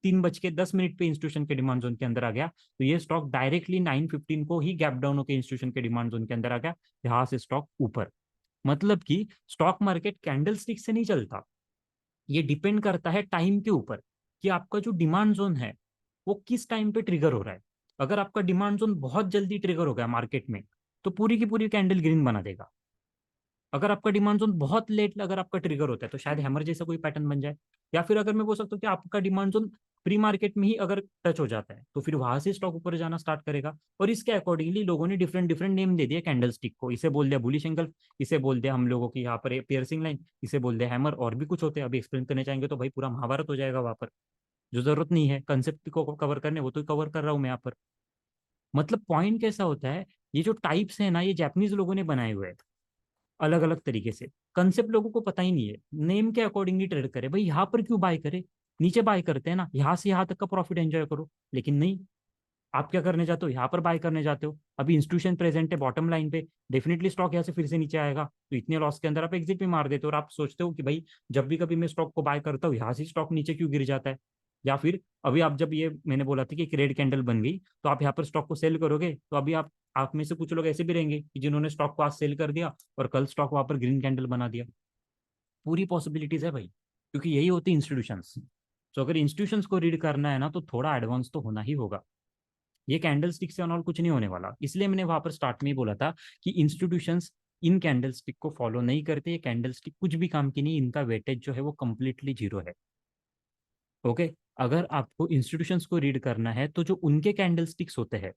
3:10 पे इंस्टीट्यूशन के डिमांड जोन के अंदर आ गया, तो ये स्टॉक डायरेक्टली 9:15 को ही गैप डाउन होकर इंस्टीट्यूशन के डिमांड जोन के अंदर आ गया, यहाँ से स्टॉक ऊपर। मतलब कि स्टॉक मार्केट कैंडल स्टिक से नहीं चलता, ये डिपेंड करता है टाइम के ऊपर कि आपका जो डिमांड जोन है वो किस टाइम पे ट्रिगर हो रहा है। अगर आपका डिमांड जोन बहुत जल्दी ट्रिगर हो गया मार्केट में, तो पूरी की पूरी कैंडल ग्रीन बना देगा। अगर आपका डिमांड जोन बहुत लेट अगर आपका ट्रिगर होता है तो शायद हैमर जैसा कोई पैटर्न बन जाए। या फिर अगर मैं बोल सकता हूँ कि आपका डिमांड जोन प्री मार्केट में ही अगर टच हो जाता है, तो फिर वहां से स्टॉक ऊपर जाना स्टार्ट करेगा। और इसके अकॉर्डिंगली लोगों ने डिफरेंट डिफरेंट नेम दे दिया कैंडल स्टिक को, इसे बोल दिया बुलिश एंगल, इसे बोल दिया हम लोगों की यहाँ पर पियर्सिंग लाइन, इसे बोल दिया हैमर, और भी कुछ होते हैं, अभी एक्सप्लेन करने चाहेंगे तो भाई पूरा महाभारत हो जाएगा वहां पर, जो जरूरत नहीं है कंसेप्ट को कवर करने, वो तो कवर कर रहा हूँ मैं यहाँ पर। मतलब पॉइंट कैसा होता है, ये जो टाइप्स है ना, ये जापानीज लोगों ने बनाए हुए हैं अलग अलग तरीके से। कंसेप्ट लोगों को पता ही नहीं है, नेम के अकॉर्डिंगली ट्रेड करे। भाई यहाँ पर क्यों बाय करे, नीचे बाय करते हैं ना, यहाँ से यहाँ तक का प्रॉफिट एंजॉय करो। लेकिन नहीं, आप क्या करने जाते हो, यहाँ पर बाय करने जाते हो। अभी इंस्टीट्यूशन प्रेजेंट है बॉटम लाइन पे, डेफिनेटली स्टॉक यहाँ से फिर से नीचे आएगा, तो इतने लॉस के अंदर आप एग्जिट भी मार देते हो। और आप सोचते हो कि भाई जब भी कभी मैं स्टॉक को बाय करता हूँ, यहाँ से स्टॉक नीचे क्यों गिर जाता है। या फिर अभी आप जब, ये मैंने बोला था कि एक रेड कैंडल बन गई, तो आप यहाँ पर स्टॉक को सेल करोगे, तो अभी आप में से कुछ लोग ऐसे भी रहेंगे कि जिन्होंने स्टॉक को आज सेल कर दिया और कल स्टॉक वहां पर ग्रीन कैंडल बना दिया। पूरी पॉसिबिलिटीज है भाई, क्योंकि यही होती इंस्टीट्यूशंस। तो अगर इंस्टीट्यूशंस को रीड करना है ना, तो थोड़ा एडवांस तो होना ही होगा। ये कैंडल स्टिक से और कुछ नहीं होने वाला। इसलिए मैंने वहां पर स्टार्ट में ही बोला था कि इंस्टीट्यूशंस इन कैंडल स्टिक को फॉलो नहीं करते। ये कैंडल स्टिक कुछ भी काम की नहीं, इनका वेटेज जो है वो कंप्लीटली जीरो है। ओके, अगर आपको इंस्टीट्यूशंस को रीड करना है, तो जो उनके कैंडल स्टिक्स होते हैं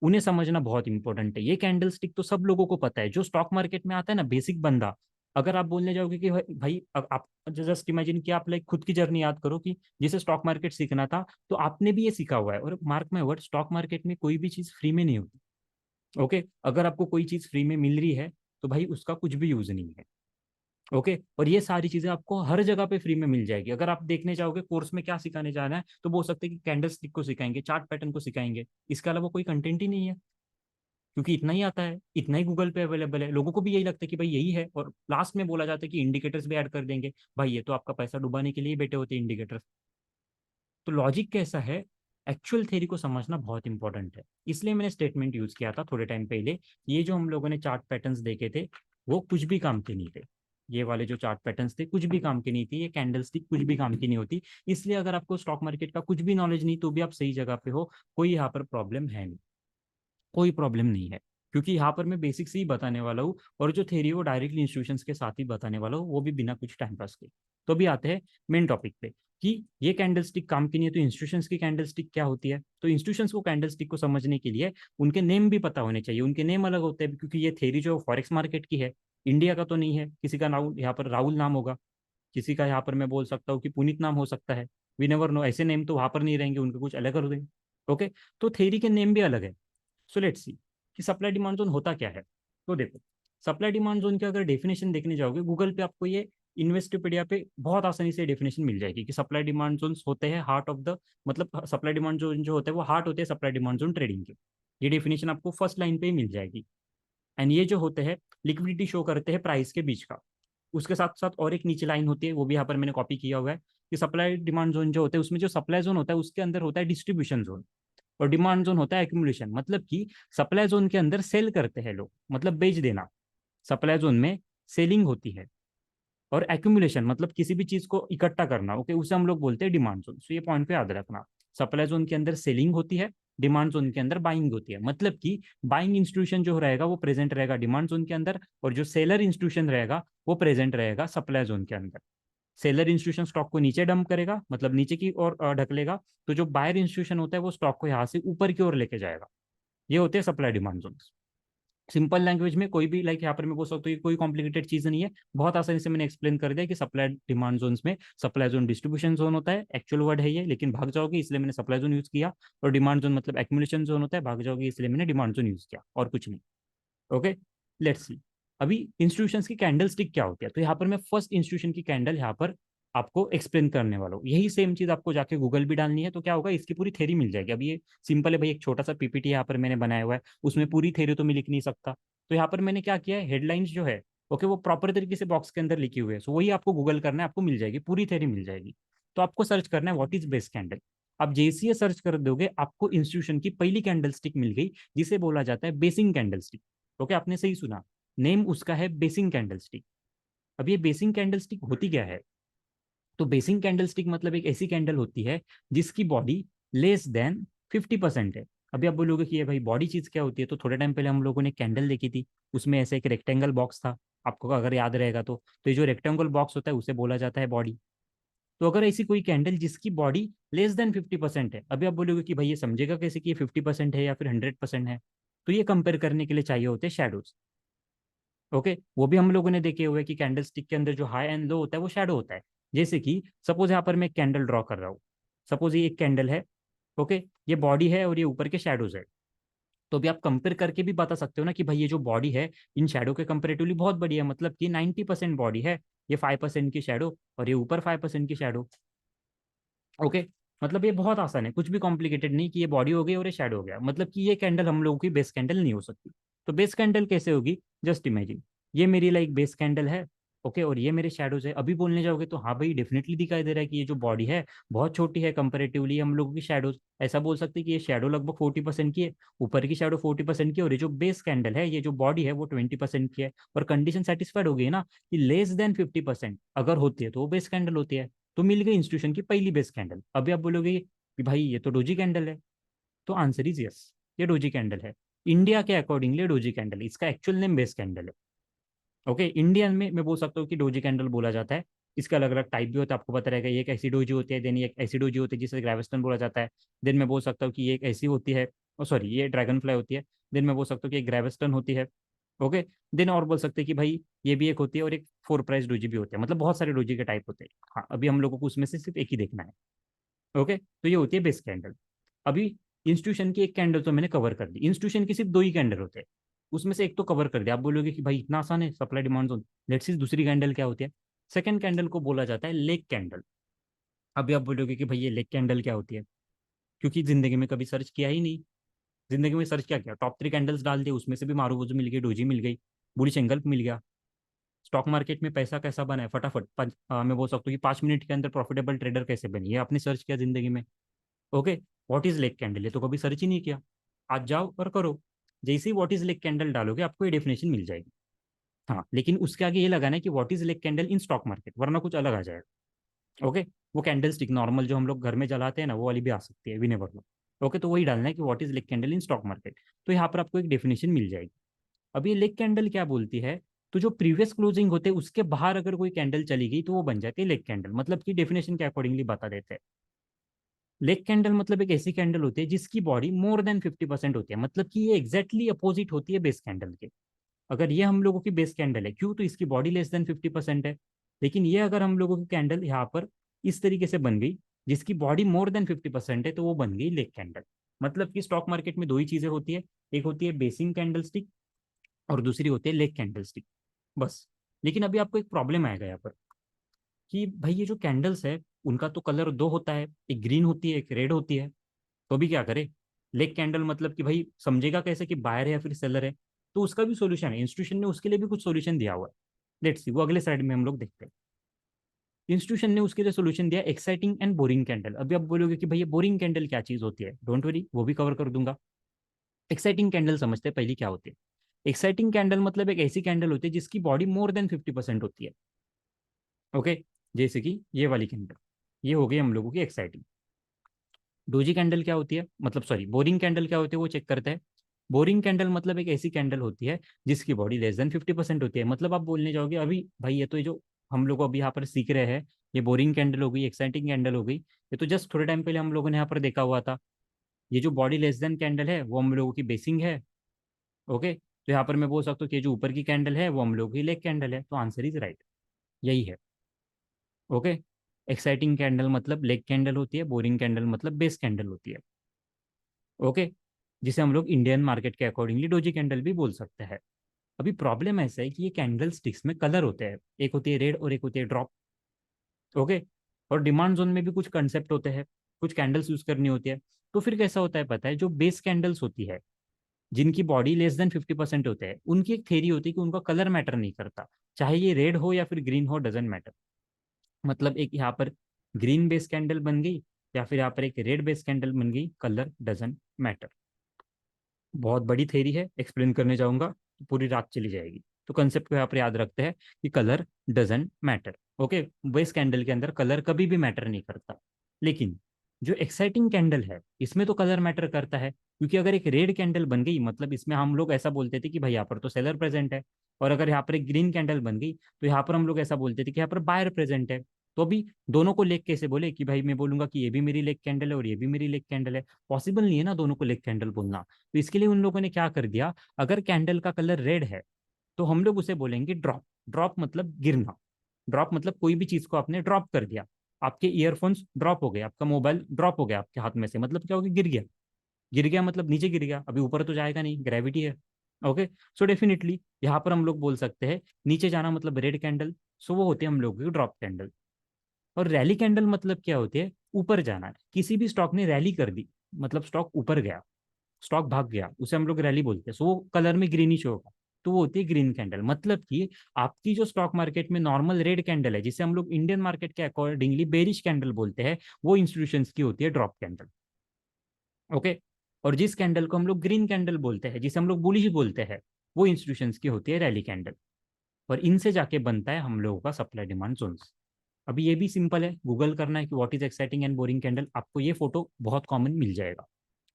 उन्हें समझना बहुत इंपॉर्टेंट है। ये कैंडल स्टिक तो सब लोगों को पता है, जो स्टॉक मार्केट में आता है ना, बेसिक बंदा। अगर आप बोलने जाओगे कि भाई भाई, आप जस्ट इमेजिन कि आप लाइक खुद की जर्नी याद करो कि जिसे स्टॉक मार्केट सीखना था, तो आपने भी ये सीखा हुआ है। और mark my word, stock market में कोई भी चीज फ्री में नहीं होती। ओके, अगर आपको कोई चीज फ्री में मिल रही है, तो भाई उसका कुछ भी यूज नहीं है। ओके, और ये सारी चीजें आपको हर जगह पे फ्री में मिल जाएगी। अगर आप देखने जाओगे कोर्स में क्या सिखाने जाना है, तो बोल सकते हैं कि कैंडल स्टिक को सिखाएंगे, चार्ट पैटर्न को सिखाएंगे, इसके अलावा कोई कंटेंट ही नहीं है। क्योंकि इतना ही आता है, इतना ही गूगल पे अवेलेबल है, लोगों को भी यही लगता है कि भाई यही है। और लास्ट में बोला जाता है कि इंडिकेटर्स भी ऐड कर देंगे। भाई ये तो आपका पैसा डुबाने के लिए बैठे होते हैं इंडिकेटर्स। तो लॉजिक कैसा है, एक्चुअल थ्योरी को समझना बहुत इंपॉर्टेंट है। इसलिए मैंने स्टेटमेंट यूज किया था थोड़े टाइम पहले, ये जो हम लोगों ने चार्ट पैटर्न्स देखे थे, वो कुछ भी काम के नहीं थे। ये वाले जो चार्ट पैटर्न्स थे कुछ भी काम के नहीं थे, ये कैंडल स्टिक कुछ भी काम की नहीं होती। इसलिए अगर आपको स्टॉक मार्केट का कुछ भी नॉलेज नहीं, तो भी आप सही जगह पे हो, कोई यहाँ पर प्रॉब्लम है नहीं, कोई प्रॉब्लम नहीं है। क्योंकि यहाँ पर मैं बेसिक से ही बताने वाला हूँ, और जो थेरी वो डायरेक्टली इंस्टीट्यूशंस के साथ ही बताने वाला हूँ, वो भी बिना कुछ टाइम पास के। तो अभी आते हैं मेन टॉपिक पे, कि ये कैंडल स्टिक काम की नहीं है, तो इंस्टीट्यूशंस की कैंडल स्टिक क्या होती है। तो इंस्टीट्यूशंस को कैंडल स्टिक को समझने के लिए उनके नेम भी पता होने चाहिए। उनके नेम अलग होते हैं, क्योंकि ये थेरी जो फॉरेक्स मार्केट की है, इंडिया का तो नहीं है। किसी का नाम यहाँ पर राहुल नाम होगा, किसी का यहाँ पर मैं बोल सकता हूँ कि पुनीत नाम हो सकता है। वी नेवर नो, ऐसे नेम तो वहां पर नहीं रहेंगे, उनके कुछ अलग होंगे। ओके, तो थेरी के नेम भी अलग है। सो लेट्स सी कि सप्लाई डिमांड जोन होता क्या है। तो देखो, सप्लाई डिमांड जोन की अगर डेफिनेशन देखने जाओगे गूगल पे, आपको ये इन्वेस्टोपीडिया पे बहुत आसानी से डेफिनेशन मिल जाएगी कि सप्लाई डिमांड जोन होते हैं हार्ट ऑफ द, मतलब सप्लाई डिमांड जोन जो होते हैं वो हार्ट होते हैं सप्लाई डिमांड जोन ट्रेडिंग के। ये डेफिनेशन आपको फर्स्ट लाइन पे ही मिल जाएगी। एंड ये जो होते हैं लिक्विडिटी शो करते हैं प्राइस के बीच का। उसके साथ साथ और एक नीचे लाइन होती है, वो भी यहाँ पर मैंने कॉपी किया हुआ है, कि सप्लाई डिमांड जोन जो होते हैं उसमें जो सप्लाई जोन होता है उसके अंदर होता है डिस्ट्रीब्यूशन जोन, और डिमांड जोन होता है एक्यूमुलेशन। मतलब कि सप्लाई जोन के अंदर सेल करते हैं लोग, मतलब बेच देना। सप्लाई जोन में सेलिंग होती है। और एक्यूमुलेशन मतलब किसी भी चीज को इकट्ठा करना, ओके, उसे हम लोग बोलते हैं डिमांड जोन। सो ये पॉइंट पे याद रखना, सप्लाई जोन के अंदर सेलिंग होती है, डिमांड जोन के अंदर बाइंग होती है। मतलब कि बाइंग इंस्टीट्यूशन जो रहेगा वो प्रेजेंट रहेगा डिमांड जोन के अंदर, और जो सेलर इंस्टीट्यूशन रहेगा वो प्रेजेंट रहेगा सप्लाई जोन के अंदर। सेलर इंस्टीट्यूशन स्टॉक को नीचे डंप करेगा, मतलब नीचे की ओर ढकलेगा। तो जो बायर इंस्टीट्यूशन होता है वो स्टॉक को यहाँ से ऊपर की ओर लेके जाएगा। ये होते हैं supply demand zone. Simple language में कोई भी लाइक यहाँ पर मैं बोल सकता हूँ, कोई कॉम्प्लिकेटेड चीज नहीं है, बहुत आसानी से मैंने एक्सप्लेन कर दिया कि सप्लाई डिमांड जोन्स में सप्लाई जोन डिस्ट्रीब्यूशन जोन होता है, एक्चुअल वर्ड है ये, लेकिन भाग जाओगे इसलिए मैंने सप्लाई जोन यूज किया। और डिमांड जोन मतलब एक्यूमुलेशन जोन होता है, भाग जाओगे इसलिए मैंने डिमांड जोन यूज किया, और कुछ नहीं। ओके, लेट्स सी अभी इंस्टीट्यूशंस की कैंडल स्टिक क्या होती है। तो यहाँ पर मैं फर्स्ट इंस्टीट्यूशन की कैंडल यहाँ पर आपको एक्सप्लेन करने वाला हूँ। यही सेम चीज आपको जाके गूगल भी डालनी है, तो क्या होगा, इसकी पूरी थेरी मिल जाएगी। अभी ये सिंपल है भाई, एक छोटा सा पीपीटी यहाँ पर मैंने बनाया हुआ है, उसमें पूरी थेरी तो मैं लिख नहीं सकता। तो यहाँ पर मैंने क्या किया है, हेडलाइंस जो है, ओके, वो प्रॉपर तरीके से बॉक्स के अंदर लिखी हुई है। सो वही आपको गूगल करना है, आपको मिल जाएगी, पूरी थेरी मिल जाएगी। तो आपको सर्च करना है व्हाट इज बेस कैंडल। आप जैसे ही सर्च कर दोगे, आपको इंस्टीट्यूशन की पहली कैंडल स्टिक मिल गई, जिसे बोला जाता है बेसिंग कैंडल स्टिक। ओके, आपने सही सुना, नेम उसका है बेसिंग कैंडल स्टिक। अब ये बेसिंग कैंडल स्टिक होती क्या है। तो बेसिंग कैंडल स्टिक मतलब एक ऐसी कैंडल होती है जिसकी बॉडी लेस देन 50% है। अभी आप बोलोगे कि ये भाई बॉडी चीज क्या होती है, तो थोड़े टाइम पहले हम लोगों ने कैंडल देखी थी, उसमें ऐसे एक रेक्टेंगल बॉक्स था, आपको अगर याद रहेगा तो ये जो रेक्टेंगल बॉक्स होता है उसे बोला जाता है बॉडी। तो अगर ऐसी कोई कैंडल जिसकी बॉडी लेस देन 50% है, अभी आप बोलोगे कि भाई ये समझेगा कैसे कि ये 50% है या फिर 100% है। तो ये कंपेयर करने के लिए चाहिए होते हैं शेडोज। ओके, वो भी हम लोगों ने देखे हुए कि कैंडल स्टिक के अंदर जो हाई एंड लो होता है वो शैडो होता है। जैसे कि सपोज यहाँ पर मैं एक कैंडल ड्रॉ कर रहा हूँ, सपोज ये एक कैंडल है, ओके, ये बॉडी है और ये ऊपर के शेडोज है। तो अभी आप कंपेयर करके भी बता सकते हो ना कि भाई ये जो बॉडी है इन शेडो के कंपेरेटिवली बहुत बड़ी है, मतलब कि 90% बॉडी है, ये 5% की शेडो और ये ऊपर 5% की शेडो। ओके, मतलब ये बहुत आसान है, कुछ भी कॉम्प्लिकेटेड नहीं कि ये बॉडी हो गई और ये शेडो हो गया, मतलब कि ये कैंडल हम लोगों की बेस कैंडल नहीं हो सकती। तो बेस कैंडल कैसे होगी, जस्ट इमेजिन ये मेरी लाइक बेस कैंडल है। ओके, और ये मेरे शेडोज है। अभी बोलने जाओगे तो हाँ भाई डेफिनेटली दिखाई दे रहा है कि ये जो बॉडी है बहुत छोटी है कंपेरेटिवली हम लोगों की शेडोज। ऐसा बोल सकते हैं कि ये शेडो लगभग 40% की है, ऊपर की शेडो 40% की है, और ये जो बेस कैंडल है, ये जो बॉडी है वो 20% की है। और कंडीशन सेटिस्फाइड हो गई ना कि लेस देन 50% अगर होती है तो वो बेस कैंडल होती है। तो मिल गई इंस्टीट्यूशन की पहली बेस कैंडल। अभी आप बोलोगे कि भाई ये तो डोजी कैंडल है, तो आंसर इज यस, ये डोजी कैंडल है। इंडिया के अकॉर्डिंगली डोजी कैंडल है, इसका एक्चुअल नेम बेस कैंडल है। ओके, इंडियन में मैं बोल सकता हूँ कि डोजी कैंडल बोला जाता है। इसके अलग अलग टाइप भी होता है, आपको पता रहेगा। ये एक ऐसी डोजी होती है, देन एक ऐसी डोजी होती है जिसे ग्रेविस्टन बोला जाता है। देन मैं बोल सकता हूँ कि ये एक ऐसी होती है, सॉरी ये ड्रैगन फ्लाई होती है। देन मैं बोल सकता हूँ कि एक ग्रेविस्टन होती है। ओके, देन और बोल सकते हैं कि भाई ये भी एक होती है, और एक फोर प्राइस डोजी भी होती है, मतलब बहुत सारे डोजी के टाइप होते हैं। हाँ, अभी हम लोगों को उसमें से सिर्फ एक ही देखना है। ओके, तो ये होती है बेस कैंडल। अभी इंस्टीट्यूशन की एक कैंडल तो मैंने कवर कर दी, इंस्टीट्यूशन की सिर्फ दो ही कैंडल होते हैं, उसमें से एक तो कवर कर दिया। आप बोलोगे कि भाई इतना आसान है, supply demand zone. Let's see दूसरी कैंडल क्या होती है। सेकंड कैंडल को बोला जाता है लेग कैंडल। अभी आप बोलोगे कि भाई ये लेग कैंडल क्या होती है, क्योंकि जिंदगी में कभी सर्च किया ही नहीं। जिंदगी में सर्च क्या किया, टॉप 3 कैंडल्स डाल दिए, उसमें से भी मारूबुजू मिल गई, डोजी मिल गई, बुलिश एंगल्प मिल गया। स्टॉक मार्केट में पैसा कैसा बना है फटाफट मैं बोल सकता हूँ कि 5 मिनट के अंदर प्रॉफिटेबल ट्रेडर कैसे बनी, ये आपने सर्च किया जिंदगी में। Okay, what is leg candle, ये तो कभी सर्च ही नहीं किया। आज जाओ और करो, जैसे ही व्हाट इज लेग कैंडल डालोगे आपको ये डेफिनेशन मिल जाएगी। हाँ, लेकिन उसके आगे ये लगाना है कि what is leg candle in stock market, वरना कुछ अलग आ जाएगा। ओके, वो कैंडल स्टिक नॉर्मल जो हम लोग घर में जलाते हैं ना, वो वाली भी आ सकती है, वी नेवर नो। ओके, तो वही डालना है कि what is leg candle in stock market. तो यहाँ पर आपको एक डेफिनेशन मिल जाएगी। अब ये लेग कैंडल क्या बोलती है, तो जो प्रीवियस क्लोजिंग होते हैं उसके बाहर अगर कोई कैंडल चली गई तो वो बन जाती है लेग कैंडल, मतलब कि डेफिनेशन के अकॉर्डिंगली बता देते हैं। लेग कैंडल मतलब एक ऐसी कैंडल होती है जिसकी बॉडी मोर देन 50% होती है, मतलब कि ये एग्जैक्टली अपोजिट होती है बेस कैंडल के। अगर ये हम लोगों की बेस कैंडल है, क्यों, तो इसकी बॉडी लेस देन 50% है। लेकिन ये अगर हम लोगों की कैंडल यहाँ पर इस तरीके से बन गई जिसकी बॉडी मोर देन 50% है, तो वो बन गई लेग कैंडल। मतलब कि स्टॉक मार्केट में दो ही चीजें होती है, एक होती है बेसिंग कैंडल स्टिक और दूसरी होती है लेग कैंडल स्टिक, बस। लेकिन अभी आपको एक प्रॉब्लम आएगा यहाँ पर कि भाई ये जो कैंडल्स है उनका तो कलर दो होता है, एक ग्रीन होती है एक रेड होती है। तो अभी क्या करे, लेग कैंडल मतलब कि भाई समझेगा कैसे कि बायर है या फिर सेलर है। तो उसका भी सॉल्यूशन है, इंस्टीट्यूशन ने उसके लिए भी कुछ सॉल्यूशन दिया हुआ है। लेट्स सी, वो अगले साइड में हम लोग देखते हैं। इंस्टीट्यूशन ने उसके लिए सॉल्यूशन दिया एक्साइटिंग एंड बोरिंग कैंडल। अभी आप बोलोगे कि भाई ये बोरिंग कैंडल क्या चीज होती है, डोंट वरी, वो भी कवर कर दूंगा। एक्साइटिंग कैंडल समझते हैं पहली क्या होती है। एक्साइटिंग कैंडल मतलब एक ऐसी कैंडल होती है जिसकी बॉडी मोर देन 50% होती है। ओके, जैसे कि ये वाली कैंडल, ये हो गई हम लोगों की एक्साइटिंग। डोजी कैंडल क्या होती है, मतलब सॉरी बोरिंग कैंडल क्या होती है वो चेक करते हैं। बोरिंग कैंडल मतलब एक ऐसी कैंडल होती है जिसकी बॉडी लेस देन 50% होती है। मतलब आप बोलने जाओगे अभी भाई ये तो ये जो हम लोग अभी यहाँ पर सीख रहे हैं, ये बोरिंग कैंडल हो गई, एक्साइटिंग कैंडल हो गई, ये तो जस्ट थोड़े टाइम पहले हम लोगों ने यहाँ पर देखा हुआ था। ये जो बॉडी लेस देन कैंडल है वो हम लोगों की बेसिंग है। ओके, तो यहाँ पर मैं बोल सकता हूँ कि ये जो ऊपर की कैंडल है वो हम लोगों की लेग कैंडल है, तो आंसर इज राइट, यही है। ओके, एक्साइटिंग कैंडल मतलब लेग कैंडल होती है, बोरिंग कैंडल मतलब बेस कैंडल होती है। ओके, जिसे हम लोग इंडियन मार्केट के अकॉर्डिंगली डोजी कैंडल भी बोल सकते हैं। अभी प्रॉब्लम ऐसा है कि ये कैंडल स्टिक्स में कलर होते हैं, एक होती है रेड और एक होती है ड्रॉप। ओके, और डिमांड जोन में भी कुछ कंसेप्ट होते हैं, कुछ कैंडल्स यूज करनी होती है। तो फिर कैसा होता है पता है, जो बेस कैंडल्स होती है जिनकी बॉडी लेस देन 50% होते हैं, उनकी एक थेरी होती है कि उनका कलर मैटर नहीं करता, चाहे ये रेड हो या फिर ग्रीन हो, डजेंट मैटर। मतलब एक यहाँ पर ग्रीन बेस कैंडल बन गई या फिर यहाँ पर एक रेड बेस कैंडल बन गई, कलर डजेंट मैटर। बहुत बड़ी थेरी है, एक्सप्लेन करने जाऊंगा तो पूरी रात चली जाएगी। तो कंसेप्ट को यहाँ पर याद रखते हैं कि colour doesn't matter. Okay, base candle के अंदर कलर कभी भी मैटर नहीं करता। लेकिन जो एक्साइटिंग कैंडल है इसमें तो कलर मैटर करता है, क्योंकि अगर एक रेड कैंडल बन गई मतलब इसमें हम लोग ऐसा बोलते थे कि भाई यहाँ पर तो सेलर प्रेजेंट है। और अगर यहाँ पर एक ग्रीन कैंडल बन गई तो यहाँ पर हम लोग ऐसा बोलते थे कि यहाँ पर बायर प्रेजेंट है। तो अभी दोनों को लेग कैसे बोले कि भाई मैं बोलूंगा कि ये भी मेरी लेग कैंडल है और ये भी मेरी लेग कैंडल है, पॉसिबल नहीं है ना दोनों को लेग कैंडल बोलना। तो इसके लिए उन लोगों ने क्या कर दिया, अगर कैंडल का कलर रेड है तो हम लोग उसे बोलेंगे ड्रॉप। ड्रॉप मतलब गिरना। ड्रॉप मतलब कोई भी चीज को आपने ड्रॉप कर दिया, आपके ईयरफोन्स ड्रॉप हो गए, आपका मोबाइल ड्रॉप हो गया आपके हाथ में से, मतलब क्या हो गया, गिर गया। गिर गया मतलब नीचे गिर गया, अभी ऊपर तो जाएगा नहीं, ग्रेविटी है। ओके, सो डेफिनेटली यहाँ पर हम लोग बोल सकते हैं नीचे जाना मतलब रेड कैंडल, सो वो होती है हम लोग की ड्रॉप कैंडल। और रैली कैंडल मतलब क्या होती है, ऊपर जाना है, किसी भी स्टॉक ने रैली कर दी, मतलब स्टॉक ऊपर गया, स्टॉक भाग गया, उसे हम लोग रैली बोलते हैं, सो वो कलर में ग्रीनिश होगा, तो वो होती है ग्रीन कैंडल। मतलब कि आपकी जो स्टॉक मार्केट में नॉर्मल रेड कैंडल है, जिसे हम लोग इंडियन मार्केट के अकॉर्डिंगली बेरिश कैंडल बोलते हैं, वो इंस्टीट्यूशंस की होती है ड्रॉप कैंडल। ओके, और जिस कैंडल को हम लोग ग्रीन कैंडल बोलते हैं, जिसे हम लोग बुलिश बोलते हैं, वो इंस्टीट्यूशंस की होती है रैली कैंडल। और इनसे जाके बनता है हम लोगों का सप्लाई डिमांड जोन्स। अभी ये भी सिंपल है, गूगल करना है कि what is exciting and boring candle, आपको ये फोटो बहुत कॉमन मिल जाएगा।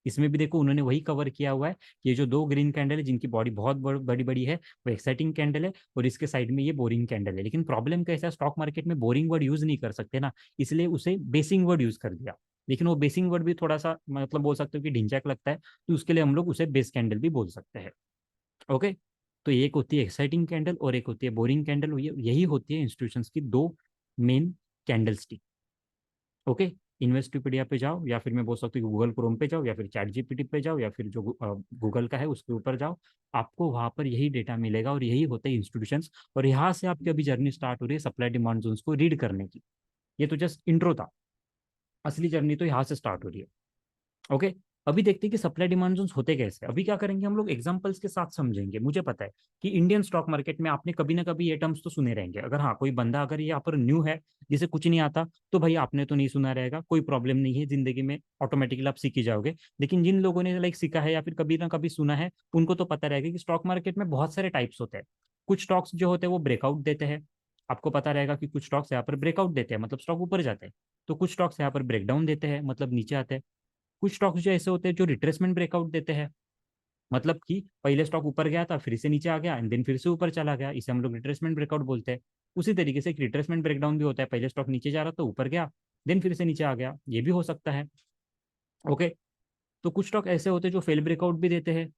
इसमें भी देखो उन्होंने वही कवर किया हुआ है, ये जो दो ग्रीन कैंडल है जिनकी बॉडी बहुत बड़ी बड़ी है, वो एक्साइटिंग कैंडल है, और इसके साइड में ये बोरिंग कैंडल है। लेकिन प्रॉब्लम कैसा है, स्टॉक मार्केट में बोरिंग वर्ड यूज नहीं कर सकते ना, इसलिए उसे बेसिंग वर्ड यूज कर दिया। लेकिन वो बेसिंग वर्ड भी थोड़ा सा मतलब बोल सकते हो कि ढिंचैक लगता है, तो उसके लिए हम लोग उसे बेस कैंडल भी बोल सकते हैं। ओके, तो एक होती है एक्साइटिंग कैंडल और एक होती है बोरिंग कैंडल, यही होती है इंस्टीट्यूशंस की दो main candle stick. Okay, Investopedia पे जाओ, या फिर मैं बोल सकता हूँ गूगल क्रोम पे जाओ, या फिर चैट जीपीटी पे जाओ, या फिर जो गूगल का है उसके ऊपर जाओ, आपको वहां पर यही डेटा मिलेगा, और यही होते हैं इंस्टीट्यूशंस। और यहाँ से आपकी अभी जर्नी स्टार्ट हो रही है सप्लाई डिमांड जोन्स को रीड करने की। ये तो जस्ट इंट्रो था, असली जर्नी तो यहाँ से स्टार्ट हो रही है। ओके, अभी देखते हैं कि सप्लाई डिमांड जोन्स होते कैसे। अभी क्या करेंगे हम लोग, एग्जांपल्स के साथ समझेंगे। मुझे पता है कि इंडियन स्टॉक मार्केट में आपने कभी ना कभी ये टर्म्स तो सुने रहेंगे। अगर हाँ कोई बंदा अगर यहाँ पर न्यू है, जिसे कुछ नहीं आता, तो भाई आपने तो नहीं सुना रहेगा, कोई प्रॉब्लम नहीं है, जिंदगी में ऑटोमेटिकली आप सीख ही जाओगे। लेकिन जिन लोगों ने लाइक सीखा है या फिर कभी ना कभी सुना है, उनको तो पता रहेगा कि स्टॉक मार्केट में बहुत सारे टाइप्स होते हैं। कुछ स्टॉक्स जो होते हैं वो ब्रेकआउट देते हैं, आपको पता रहेगा कि कुछ स्टॉक्स यहाँ पर ब्रेकआउट देते हैं मतलब स्टॉक ऊपर जाते हैं, तो कुछ स्टॉक्स यहाँ पर ब्रेकडाउन देते हैं मतलब नीचे आते हैं। कुछ स्टॉक्स जो ऐसे होते हैं जो रिट्रेसमेंट ब्रेकआउट देते हैं, मतलब कि पहले स्टॉक ऊपर गया था, फिर से नीचे आ गया, एंड देन फिर से ऊपर चला गया, इसे हम लोग रिट्रेसमेंट ब्रेकआउट बोलते हैं। उसी तरीके से एक रिट्रेसमेंट ब्रेकडाउन भी होता है, पहले स्टॉक नीचे जा रहा था, ऊपर गया, देन फिर से नीचे आ गया, ये भी हो सकता है। ओके, तो कुछ स्टॉक ऐसे होते हैं जो फेल ब्रेकआउट भी देते हैं,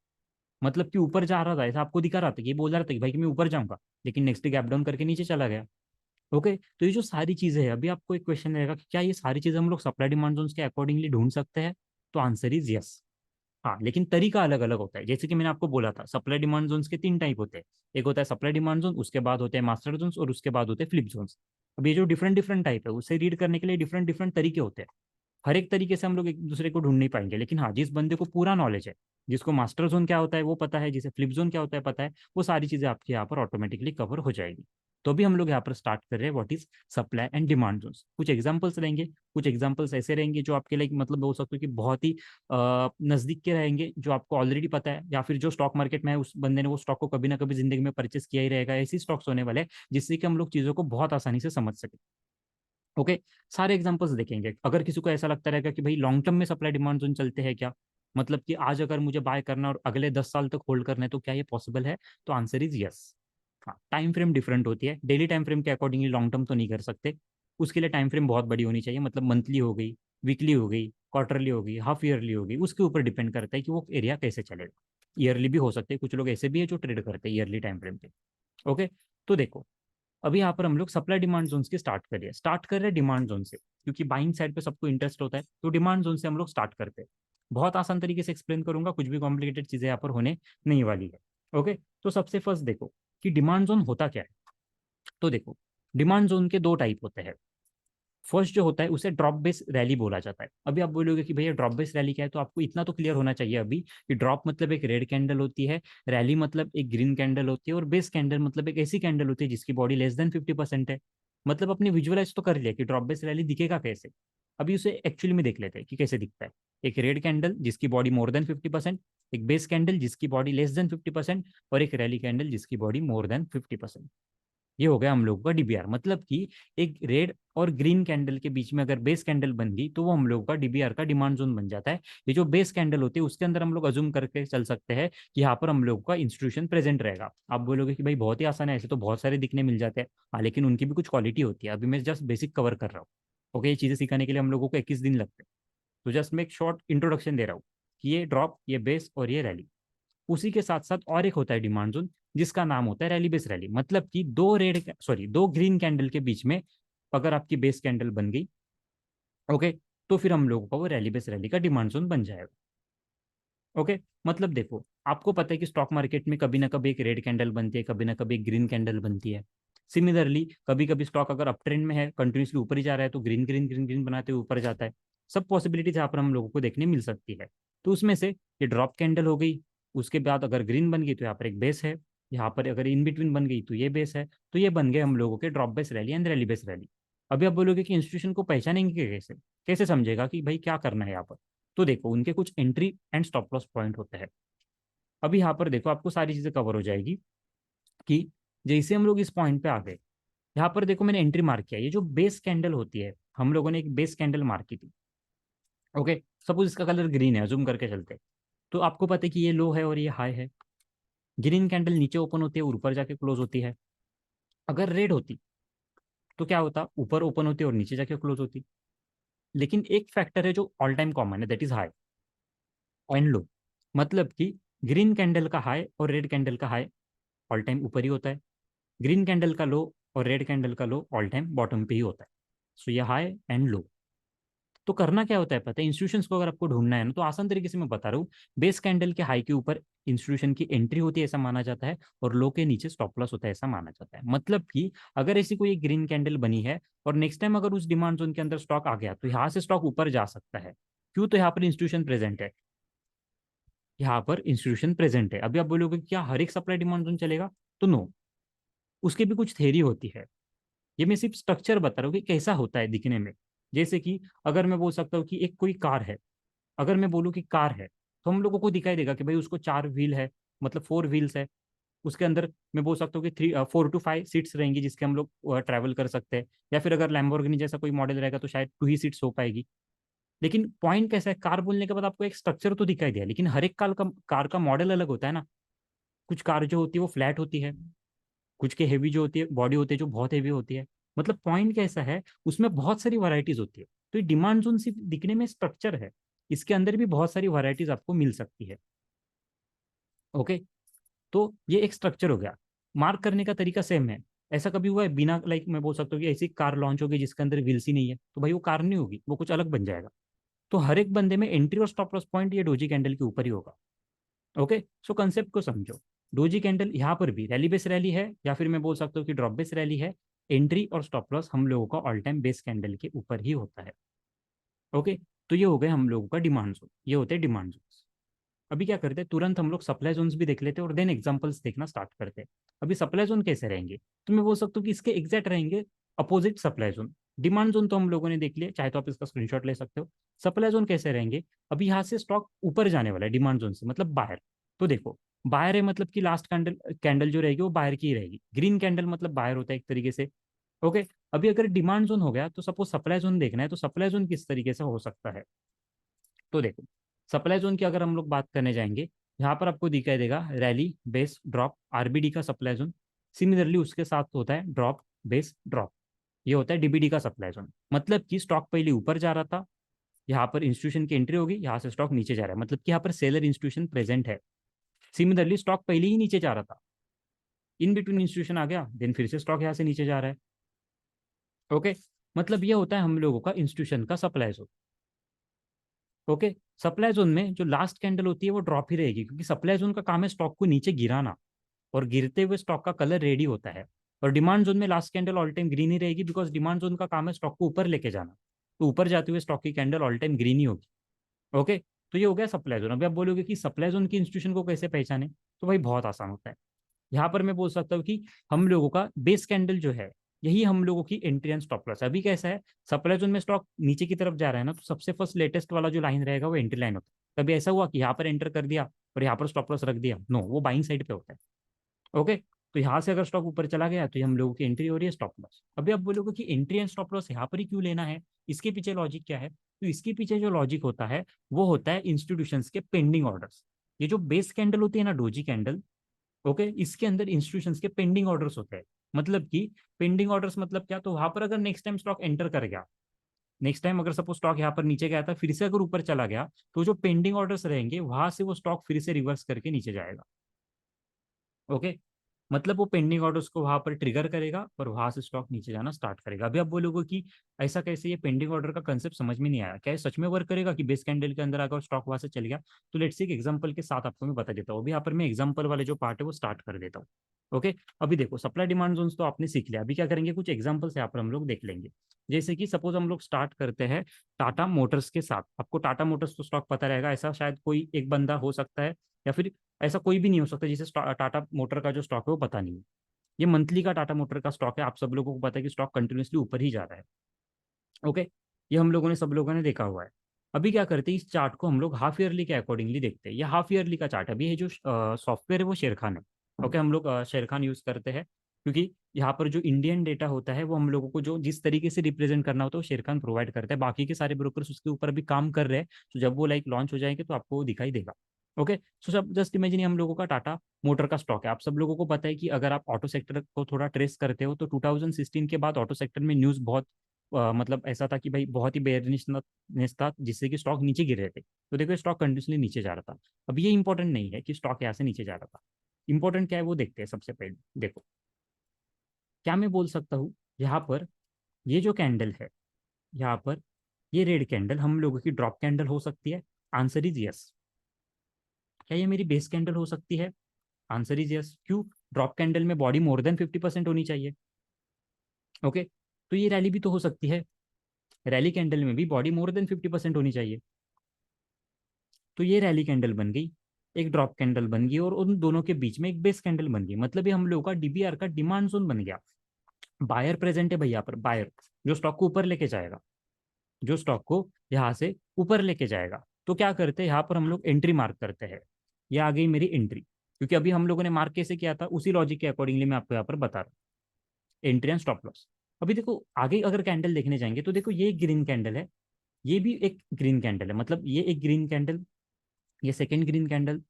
मतलब कि ऊपर जा रहा था, ऐसा आपको दिखा रहा था, ये बोल रहा था कि भाई कि मैं ऊपर जाऊंगा, लेकिन नेक्स्ट गैप डाउन करके नीचे चला गया। ओके, तो ये जो सारी चीजें हैं, अभी आपको एक क्वेश्चन रहेगा कि क्या ये सारी चीजें हम लोग सप्लाई डिमांड जोन्स के अकॉर्डिंगली ढूंढ सकते हैं, तो आंसर इज यस। हाँ, लेकिन तरीका अलग अलग होता है। जैसे कि मैंने आपको बोला था सप्लाई डिमांड जोन्स के तीन टाइप होते हैं, एक होता है सप्लाई डिमांड जोन, उसके बाद होते हैं मास्टर जोन्स, और उसके बाद होते हैं फ्लिप जोन्स। अब ये जो डिफरेंट डिफरेंट टाइप है, उसे रीड करने के लिए डिफरेंट डिफरेंट तरीके होते हैं। हर एक तरीके से हम लोग एक दूसरे को ढूंढ नहीं पाएंगे, लेकिन हाँ जिस बंदे को पूरा नॉलेज है, जिसको मास्टर जोन क्या होता है वो पता है, जिसे फ्लिप जोन क्या होता है पता है, वो सारी चीजें आपके यहाँ पर ऑटोमेटिकली कवर हो जाएगी। तो भी हम लोग यहाँ पर स्टार्ट कर रहे हैं what is supply and demand zones. कुछ एग्जांपल्स रहेंगे, कुछ एग्जांपल्स ऐसे रहेंगे जो आपके लिए मतलब बोल सकते हो कि बहुत ही नजदीक के रहेंगे, जो आपको ऑलरेडी पता है, या फिर जो स्टॉक मार्केट में है उस बंदे ने वो स्टॉक को कभी ना कभी जिंदगी में परचेस किया ही रहेगा। ऐसी स्टॉक्स होने वाले हैं जिससे कि हम लोग चीजों को बहुत आसानी से समझ सके। ओके, सारे एग्जांपल्स देखेंगे। अगर किसी को ऐसा लगता रहेगा कि भाई लॉन्ग टर्म में सप्लाई डिमांड जोन चलते हैं क्या, मतलब कि आज अगर मुझे बाय करना और अगले 10 साल तक होल्ड करना है, तो क्या ये पॉसिबल है, तो आंसर इज यस। हाँ, टाइम फ्रेम डिफरेंट होती है, डेली टाइम फ्रेम के अकॉर्डिंगली लॉन्ग टर्म तो नहीं कर सकते, उसके लिए टाइम फ्रेम बहुत बड़ी होनी चाहिए, मतलब मंथली हो गई, वीकली हो गई, क्वार्टरली हो गई, हाफ ईयरली हो गई, उसके ऊपर डिपेंड करता है कि वो एरिया कैसे चलेगा। ईयरली भी हो सकते हैं, कुछ लोग ऐसे भी है जो ट्रेड करते हैं ईयरली टाइम फ्रेम पे। ओके, तो देखो अभी यहाँ पर हम लोग सप्लाई डिमांड जोन्स की स्टार्ट कर रहे हैं डिमांड जोन से, क्योंकि बाइंग साइड पे सबको इंटरेस्ट होता है, तो डिमांड जोन से हम लोग स्टार्ट करते हैं। बहुत आसान तरीके से एक्सप्लेन करूंगा, कुछ भी कॉम्प्लिकेटेड चीजें यहाँ पर होने नहीं वाली है। ओके, तो सबसे फर्स्ट देखो कि डिमांड जोन होता क्या है। तो देखो, डिमांड जोन के दो टाइप होते हैं। फर्स्ट जो होता है उसे ड्रॉप बेस रैली बोला जाता है। अभी आप बोलोगे कि भैया ड्रॉप बेस रैली क्या है, तो आपको इतना तो क्लियर होना चाहिए अभी कि ड्रॉप मतलब एक रेड कैंडल होती है, रैली मतलब एक ग्रीन कैंडल होती है, और बेस कैंडल मतलब एक ऐसी कैंडल होती है जिसकी बॉडी लेस देन 50% है। मतलब अपने विजुअलाइज तो कर लिया कि ड्रॉप बेस रैली दिखेगा कैसे। अभी उसे एक्चुअली में देख लेते हैं कि कैसे दिखता है। एक रेड कैंडल जिसकी बॉडी मोर देन 50%, एक बेस कैंडल जिसकी बॉडी लेस देन 50%, और एक रैली कैंडल जिसकी बॉडी मोर देन 50%। ये हो गया हम लोगों का डीबीआर। मतलब कि एक रेड और ग्रीन कैंडल के बीच में अगर बेस कैंडल बन गई, तो वो हम लोगों का डीबीआर का डिमांड जोन बन जाता है। ये जो बेस कैंडल होती है उसके अंदर हम लोग अज्यूम करके चल सकते हैं कि यहाँ पर हम लोगों का इंस्टीट्यूशन प्रेजेंट रहेगा। आप बोलोगे कि भाई बहुत ही आसान है, ऐसे तो बहुत सारे दिखने मिल जाते हैं। हाँ, लेकिन उनकी भी कुछ क्वालिटी होती है, अभी मैं जस्ट बेसिक कवर कर रहा हूँ। ओके, ये चीजें सिखाने के लिए हम लोगों को 21 दिन लगते हैं, तो जस्ट मैं एक शॉर्ट इंट्रोडक्शन दे रहा हूँ कि ये ड्रॉप, ये बेस और ये रैली। उसी के साथ साथ और एक होता है डिमांड जोन, जिसका नाम होता है रैली बेस रैली। मतलब कि दो ग्रीन कैंडल के बीच में अगर आपकी बेस कैंडल बन गई, ओके, तो फिर हम लोगों का वो रैली बेस रैली का डिमांड जोन बन जाएगा। ओके, मतलब देखो, आपको पता है कि स्टॉक मार्केट में कभी ना कभी एक रेड कैंडल बनती है, कभी ना कभी एक ग्रीन कैंडल बनती है। सिमिलरली कभी कभी स्टॉक अगर अप ट्रेंड में है, कंटिन्यूसली ऊपर ही जा रहा है, तो ग्रीन ग्रीन ग्रीन ग्रीन बनाते हुए ऊपर जाता है। सब पॉसिबिलिटीज यहाँ पर हम लोगों को देखने मिल सकती है। तो उसमें से ये ड्रॉप कैंडल हो गई, उसके बाद अगर ग्रीन बन गई तो यहाँ पर एक बेस है, यहाँ पर अगर इन बिटवीन बन गई तो ये बेस है। तो ये बन गए हम लोगों के drop base rally and rally base rally. अभी आप बोलोगे कि इंस्टीट्यूशन को पहचानेंगे कैसे, कैसे समझेगा कि भाई क्या करना है यहाँ पर। तो देखो, उनके कुछ entry and stop loss point होते हैं। अभी यहाँ पर देखो, आपको सारी चीजें कवर हो जाएगी कि जैसे हम लोग इस पॉइंट पे आ गए, यहाँ पर देखो मैंने एंट्री मार्क किया, ये जो बेस कैंडल होती है, हम लोगों ने एक बेस कैंडल मार्क की थी। ओके, सपोज इसका कलर ग्रीन है, जूम करके चलते हैं। तो आपको पता है कि ये लो है और ये हाई है। ग्रीन कैंडल नीचे ओपन होती है और ऊपर जाके क्लोज होती है। अगर रेड होती तो क्या होता, ऊपर ओपन होती और नीचे जाके क्लोज होती। लेकिन एक फैक्टर है जो ऑल टाइम कॉमन है, that is high and low. मतलब कि ग्रीन कैंडल का हाई और रेड कैंडल का हाई ऑल टाइम ऊपर ही होता है, ग्रीन कैंडल का लो और रेड कैंडल का लो ऑल टाइम बॉटम पे ही होता है। सो ये हाई एंड लो। तो करना क्या होता है पता है, इंस्टीट्यूशंस को अगर आपको ढूंढना है ना, तो आसान तरीके से मैं बता रहा हूँ। बेस कैंडल के हाई के ऊपर इंस्टीट्यूशन की एंट्री होती है ऐसा माना जाता है, और लो के नीचे स्टॉप लॉस होता है ऐसा माना जाता है। मतलब कि अगर ऐसी कोई ग्रीन कैंडल बनी है और नेक्स्ट टाइम अगर उस डिमांड जोन के अंदर स्टॉक आ गया, तो यहाँ से स्टॉक ऊपर जा सकता है। क्यों? तो यहाँ पर इंस्टीट्यूशन प्रेजेंट है, यहाँ पर इंस्टीट्यूशन प्रेजेंट है। अभी आप बोलोगे क्या हर एक सप्लाई डिमांड जोन चलेगा? तो नो, उसकी भी कुछ थेरी होती है। ये मैं सिर्फ स्ट्रक्चर बता रहा हूँ कि कैसा होता है दिखने में। जैसे कि अगर मैं बोल सकता हूँ कि एक कोई कार है, अगर मैं बोलूँ कि कार है, तो हम लोगों को दिखाई देगा कि भाई उसको 4 व्हील है, मतलब 4 व्हील्स है। उसके अंदर मैं बोल सकता हूँ कि 4 to 5 सीट्स रहेंगी जिसके हम लोग ट्रैवल कर सकते हैं। या फिर अगर लैम्बोर्गिनी जैसा कोई मॉडल रहेगा तो शायद 2 ही सीट्स हो पाएगी। लेकिन पॉइंट कैसा है, कार बोलने के बाद आपको एक स्ट्रक्चर तो दिखाई दिया, लेकिन हर एक कार का मॉडल अलग होता है ना। कुछ कार जो होती है वो फ्लैट होती है, कुछ के हेवी जो होती है, बॉडी होती है जो बहुत हेवी होती है। मतलब पॉइंट कैसा है, उसमें बहुत सारी वैरायटीज होती है। तो ये डिमांड जोन सिर्फ दिखने में स्ट्रक्चर है, इसके अंदर भी बहुत सारी वैरायटीज आपको मिल सकती है। ओके, तो ये एक स्ट्रक्चर हो गया। मार्क करने का तरीका सेम है। ऐसा कभी हुआ है बिना, लाइक मैं बोल सकता हूँ कि ऐसी कार लॉन्च होगी जिसके अंदर व्हील्स ही नहीं है, तो भाई वो कार नहीं होगी, वो कुछ अलग बन जाएगा। तो हर एक बंदे में एंट्री और स्टॉप लॉस पॉइंट ये डोजी कैंडल के ऊपर ही होगा। ओके, सो कंसेप्ट को समझो। डोजी कैंडल यहाँ पर भी रैली बेस रैली है, या फिर मैं बोल सकता हूँ कि ड्रॉप बेस रैली है। एंट्री और स्टॉप लॉस हम लोगों का ऑल टाइम बेस कैंडल के ऊपर ही होता है। ओके, तो ये हो गए हम लोगों का डिमांड जोन, ये होते हैं डिमांड जोन। अभी क्या करते हैं, तुरंत हम लोग सप्लाई जोन्स भी देख लेते हैं और देन एग्जांपल्स देखना स्टार्ट करते हैं। अभी सप्लाई जोन कैसे रहेंगे, तो मैं बोल सकता हूँ कि इसके एग्जैक्ट रहेंगे opposite supply zone. Demand zone तो हम लोगों ने देख लिया, चाहे तो आप इसका स्क्रीनशॉट ले सकते हो। सप्लाई जोन कैसे रहेंगे, अभी यहाँ से स्टॉक ऊपर जाने वाला है डिमांड जोन से, मतलब बाहर। तो देखो, बाहर है मतलब कि लास्ट कैंडल कैंडल जो रहेगी वो बाहर की ही रहेगी। ग्रीन कैंडल मतलब बाहर होता है एक तरीके से। ओके, अभी अगर डिमांड जोन हो गया तो सपोज सप्लाई जोन देखना है, तो सप्लाई जोन किस तरीके से हो सकता है। तो देखो, सप्लाई जोन की अगर हम लोग बात करने जाएंगे, यहाँ पर आपको दिखाई देगा रैली बेस ड्रॉप, आरबीडी का सप्लाई जोन। सिमिलरली उसके साथ होता है ड्रॉप बेस ड्रॉप, ये होता है डीबीडी का सप्लाई जोन। मतलब कि स्टॉक पहले ऊपर जा रहा था, यहाँ पर इंस्टीट्यूशन की एंट्री होगी, यहाँ से स्टॉक नीचे जा रहा है, मतलब कि यहाँ पर सेलर इंस्टीट्यूशन प्रेजेंट है। सिमिलरली स्टॉक पहले ही नीचे जा रहा था, इन बिटवीन इंस्टीट्यूशन आ गया, देन फिर से स्टॉक यहाँ से नीचे जा रहा है। ओके, मतलब ये होता है हम लोगों का इंस्टीट्यूशन का supply zone. Okay, supply zone में जो लास्ट कैंडल होती है वो ड्रॉप ही रहेगी, क्योंकि सप्लाई जोन का काम है स्टॉक को नीचे गिराना, और गिरते हुए स्टॉक का कलर रेडी होता है। और डिमांड जोन में last candle all time green ही रहेगी, बिकॉज डिमांड जोन का काम है स्टॉक को ऊपर लेके जाना। तो ऊपर जाते हुए स्टॉक की कैंडल ऑल टाइम ग्रीन ही होगी। ओके, तो ये हो गया सप्लाई जोन। अभी आप बोलोगे कि सप्लाई जोन की इंस्टीट्यूशन को कैसे पहचाने, तो भाई बहुत आसान होता है। यहाँ पर मैं बोल सकता हूँ कि हम लोगों का बेस कैंडल जो है, यही हम लोगों की एंट्री एंड स्टॉप लॉस। अभी कैसा है, सप्लाई जोन में स्टॉक नीचे की तरफ जा रहा है ना, तो सबसे फर्स्ट लेटेस्ट वाला जो लाइन रहेगा वो एंट्री लाइन होता है। कभी ऐसा हुआ कि यहाँ पर एंटर कर दिया और यहाँ पर स्टॉप लॉस रख दिया? नो, वो बाइंग साइड पे होता है। ओके, तो यहाँ से अगर स्टॉक ऊपर चला गया तो ये हम लोगों की एंट्री हो रही है, स्टॉप लॉस। अभी आप बोलोगे कि एंट्री एंड स्टॉप लॉस यहाँ पर ही क्यों लेना है, इसके पीछे लॉजिक क्या है? तो इसके पीछे जो लॉजिक होता है वो होता है इंस्टीट्यूशंस के पेंडिंग ऑर्डर्स। ये जो बेस कैंडल होती है ना, डोजी कैंडल, ओके, इसके अंदर इंस्टीट्यूशंस के पेंडिंग ऑर्डर्स होते हैं। मतलब कि पेंडिंग ऑर्डर्स मतलब क्या, तो वहां पर अगर नेक्स्ट टाइम स्टॉक एंटर कर गया, नेक्स्ट टाइम अगर सपोज स्टॉक यहाँ पर नीचे गया था फिर से अगर ऊपर चला गया, तो जो पेंडिंग ऑर्डर्स रहेंगे वहां से वो स्टॉक फिर से रिवर्स करके नीचे जाएगा। ओके, मतलब वो पेंडिंग ऑर्डर्स को वहां पर ट्रिगर करेगा और वहां से स्टॉक नीचे जाना स्टार्ट करेगा। अभी आप बोलोगे कि ऐसा कैसे, ये पेंडिंग ऑर्डर का कंसेप्ट समझ में नहीं आया, क्या ये सच में वर्क करेगा कि बेस कैंडल के अंदर अगर स्टॉक वहां से चल गया? तो लेट्स से एक एग्जांपल के साथ आपको मैं बता देता हूँ। अभी यहाँ पर मैं एग्जांपल वाले जो पार्ट है वो स्टार्ट कर देता हूँ। ओके, अभी देखो सप्लाई डिमांड जोन्स तो आपने सीख लिया, अभी क्या करेंगे, कुछ एग्जांपल्स यहाँ पर हम लोग देख लेंगे। जैसे कि सपोज हम लोग स्टार्ट करते हैं टाटा मोटर्स के साथ। आपको टाटा मोटर्स तो स्टॉक पता रहेगा, ऐसा शायद कोई एक बंदा हो सकता है, या फिर ऐसा कोई भी नहीं हो सकता जिसे टाटा मोटर का जो स्टॉक है वो पता नहीं है। ये मंथली का टाटा मोटर का स्टॉक है, आप सब लोगों को पता है कि स्टॉक कंटिन्यूसली ऊपर ही जा रहा है। ओके, ये हम लोगों ने सब लोगों ने देखा हुआ है। अभी क्या करते हैं, इस चार्ट को हम लोग हाफ ईयरली के अकॉर्डिंगली देखते हैं। ये हाफ ईयरली का चार्ट है। अभी ये जो सॉफ्टवेयर है वो शेरखान है। ओके, हम लोग शेरखान यूज करते हैं, क्योंकि यहाँ पर जो इंडियन डेटा होता है वो हम लोगों को जो जिस तरीके से रिप्रेजेंट करना होता है वो शेरखान प्रोवाइड करता है। बाकी के सारे ब्रोकर्स उसके ऊपर भी काम कर रहे हैं, तो जब वो लाइक लॉन्च हो जाएंगे तो आपको वो दिखाई देगा। ओके, सो सब जस्ट इमेजिन हम लोगों का टाटा मोटर का स्टॉक है। आप सब लोगों को पता है कि अगर आप ऑटो सेक्टर को थोड़ा ट्रेस करते हो तो 2016 के बाद ऑटो सेक्टर में न्यूज़ बहुत मतलब ऐसा था कि भाई बहुत ही बेयरनेस था, जिससे कि स्टॉक नीचे गिर रहे थे। तो देखो स्टॉक कंटिन्यूसली नीचे जा रहा था। अब ये इंपॉर्टेंट नहीं है कि स्टॉक यहाँ से नीचे जा रहा था, इंपॉर्टेंट क्या है वो देखते हैं। सबसे पहले देखो, क्या मैं बोल सकता हूँ, यहाँ पर ये जो कैंडल है, यहाँ पर ये रेड कैंडल हम लोगों की ड्रॉप कैंडल हो सकती है? Answer is yes. क्या ये मेरी बेस कैंडल हो सकती है? Answer is yes. क्यों? ड्रॉप कैंडल में बॉडी मोर देन 50% होनी चाहिए। ओके, तो ये रैली भी तो हो सकती है, रैली कैंडल में भी बॉडी मोर देन 50% होनी चाहिए। तो ये रैली कैंडल बन गई, एक ड्रॉप कैंडल बन गई, और उन दोनों के बीच में एक बेस कैंडल बन गई। मतलब ये हम लोगों का डीबीआर का डिमांड जोन बन गया। बायर प्रेजेंट है भैया, यहाँ पर बायर जो स्टॉक को ऊपर लेके जाएगा, जो स्टॉक को यहाँ से ऊपर लेके जाएगा। तो क्या करते हैं, यहाँ पर हम लोग एंट्री मार्क करते हैं। ये आ गई मेरी एंट्री, क्योंकि अभी हम लोगों ने मार्क कैसे किया था उसी लॉजिक के अकॉर्डिंगली मैं आपको यहाँ पर बता रहा हूँ, एंट्री एंड स्टॉप लॉस। अभी देखो आगे अगर कैंडल देखने जाएंगे तो देखो ये ग्रीन कैंडल है, ये भी एक ग्रीन कैंडल है, मतलब ये एक ग्रीन कैंडल, ये सेकेंड ग्रीन कैंडल,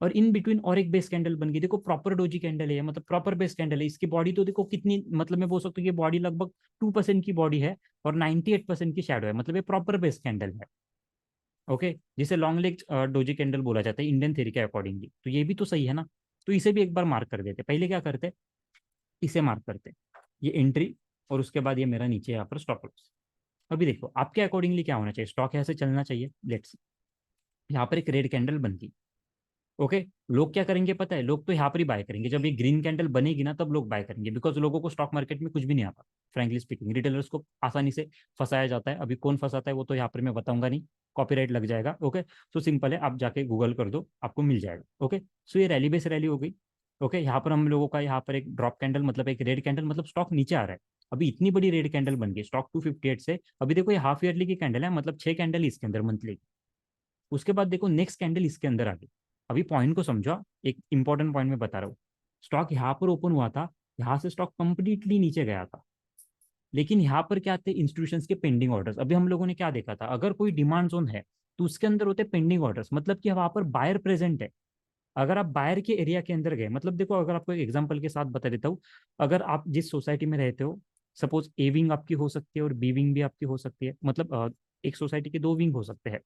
और इन बिटवीन और एक बेस कैंडल बन गई। देखो प्रॉपर डोजी कैंडल है, मतलब प्रॉपर बेस कैंडल है। इसकी बॉडी तो देखो कितनी, मतलब मैं बोल सकता हूँ कि बॉडी लगभग 2% की बॉडी है और 98% की शैडो है, मतलब ये प्रॉपर बेस कैंडल है। ओके, जिसे लॉन्ग लेग डोजी कैंडल बोला जाता है इंडियन थ्योरी के अकॉर्डिंगली। तो ये भी तो सही है ना, तो इसे भी एक बार मार्क कर देते। पहले क्या करते, इसे मार्क करते, ये एंट्री, और उसके बाद ये मेरा नीचे यहाँ पर स्टॉप लॉस। अभी देखो आपके अकॉर्डिंगली क्या होना चाहिए, स्टॉक यहाँ से चलना चाहिए। लेट्स, यहाँ पर एक रेड कैंडल बनती। ओके, लोग क्या करेंगे पता है, लोग तो यहाँ पर ही बाय करेंगे। जब ये ग्रीन कैंडल बनेगी ना तब लोग बाय करेंगे, बिकॉज लोगों को स्टॉक मार्केट में कुछ भी नहीं आता। फ्रैंकली स्पीकिंग, रिटेलर्स को आसानी से फंसाया जाता है। अभी कौन फंसाता है वो तो यहाँ पर मैं बताऊंगा नहीं, कॉपीराइट लग जाएगा। ओके, सो सिंपल है, आप जाके गूगल कर दो आपको मिल जाएगा। ओके, सो ये रैली बेस रैली हो गई। ओके, यहाँ पर हम लोगों का यहाँ पर एक ड्रॉप कैंडल, मतलब एक रेड कैंडल, मतलब स्टॉक नीचे आ रहा है। अभी इतनी बड़ी रेड कैंडल बन गई, स्टॉक 258 से। अभी देखो ये हाफ ईयरली की कैंडल है, मतलब 6 कैंडल इसके अंदर मंथली। उसके बाद देखो नेक्स्ट कैंडल इसके अंदर आ गई। अभी पॉइंट को समझो, एक इंपॉर्टेंट पॉइंट मैं बता रहा हूँ। स्टॉक यहाँ पर ओपन हुआ था, यहाँ से स्टॉक कंप्लीटली नीचे गया था, लेकिन यहाँ पर क्या थे, इंस्टीट्यूशंस के पेंडिंग ऑर्डर्स। अभी हम लोगों ने क्या देखा था, अगर कोई डिमांड जोन है तो उसके अंदर होते पेंडिंग ऑर्डर्स, मतलब कि वहां पर बायर प्रेजेंट है। अगर आप बायर के एरिया के अंदर गए, मतलब देखो अगर आपको एक एग्जांपल के साथ बता देता हूँ, अगर आप जिस सोसाइटी में रहते हो, सपोज ए विंग आपकी हो सकती है और बी विंग भी आपकी हो सकती है, मतलब एक सोसाइटी के 2 विंग हो सकते हैं।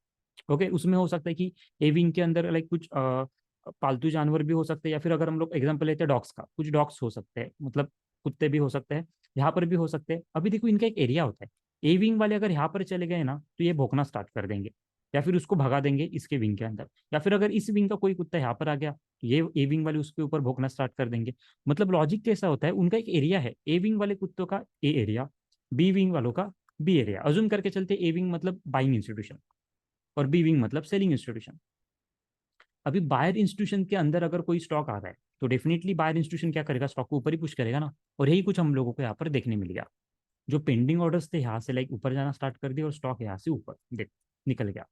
ओके, उसमें हो सकता है कि ए विंग के अंदर लाइक कुछ पालतू जानवर भी हो सकते हैं, या फिर अगर हम लोग एग्जांपल लेते हैं डॉग्स का, कुछ डॉग्स हो सकते हैं, मतलब कुत्ते भी हो सकते हैं, यहाँ पर भी हो सकते हैं। अभी देखो इनका एक एरिया होता है, ए विंग वाले अगर यहाँ पर चले गए ना तो ये भौंकना स्टार्ट कर देंगे, या फिर उसको भगा देंगे इसके विंग के अंदर। या फिर अगर इस विंग का कोई कुत्ता यहाँ पर आ गया तो ये ए विंग वाले उसके ऊपर भौंकना स्टार्ट कर देंगे। मतलब लॉजिक कैसा होता है, उनका एक एरिया है, ए विंग वाले कुत्तों का ए एरिया, बी विंग वालों का बी एरिया। अजूम करके चलते, ए विंग मतलब बाइंग इंस्टीट्यूशन और बी विंग मतलब सेलिंग इंस्टीट्यूशन। अभी बायर इंस्टीट्यूशन के अंदर अगर कोई स्टॉक आ रहा है तो डेफिनेटली बायर इंस्टीट्यूशन क्या करेगा, स्टॉक को ऊपर ही पुश करेगा ना। और यही कुछ हम लोगों को यहाँ पर देखने मिल गया। जो पेंडिंग ऑर्डर्स थे यहाँ से लाइक ऊपर जाना स्टार्ट कर दिया, और स्टॉक यहाँ से ऊपर देख निकल गया,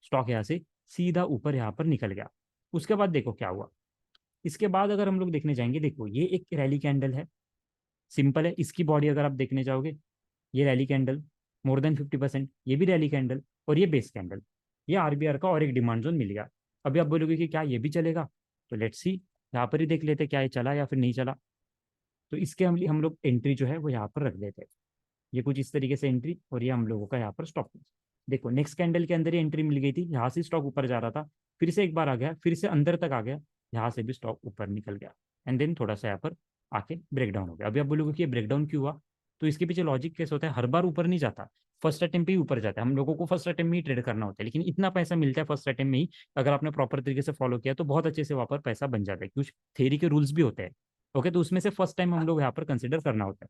स्टॉक यहाँ से सीधा ऊपर यहाँ पर निकल गया। उसके बाद देखो क्या हुआ, इसके बाद अगर हम लोग देखने जाएंगे, देखो ये एक रैली कैंडल है, सिंपल है। इसकी बॉडी अगर आप देखने जाओगे, ये रैली कैंडल मोर देन 50%, ये भी रैली कैंडल, और ये बेस कैंडल, ये आरबीआर का और एक डिमांड जोन मिल गया। अभी आप बोलोगे कि क्या ये भी चलेगा, तो लेट्स सी, यहाँ पर ही देख लेते क्या ये चला या फिर नहीं चला। तो इसके हम लोग एंट्री जो है वो यहाँ पर रख देते हैं। ये कुछ इस तरीके से एंट्री, और ये हम लोगों का यहाँ पर स्टॉप लॉस। देखो नेक्स्ट कैंडल के अंदर ही एंट्री मिल गई थी, यहाँ से स्टॉक ऊपर जा रहा था, फिर से एक बार आ गया, फिर से अंदर तक आ गया, यहाँ से भी स्टॉक ऊपर निकल गया, एंड देन थोड़ा सा यहाँ पर आके ब्रेकडाउन हो गया। अभी आप बोलोगे कि ये ब्रेकडाउन क्यों हुआ, तो इसके पीछे लॉजिक कैसे होता है, हर बार ऊपर नहीं जाता, फर्स्ट अटेम्प्ट पे ही ऊपर जाता है। हम लोगों को फर्स्ट अटेम्प्ट में ही ट्रेड करना होता है, लेकिन इतना पैसा मिलता है फर्स्ट अटेम्प्ट में ही, अगर आपने प्रॉपर तरीके से फॉलो किया तो बहुत अच्छे से वहाँ पर पैसा बन जाता है। कुछ थेरी के रूल्स भी होते हैं। ओके, तो उसमें से फर्स्ट टाइम हम लोग यहाँ पर कंसिडर करना होता है।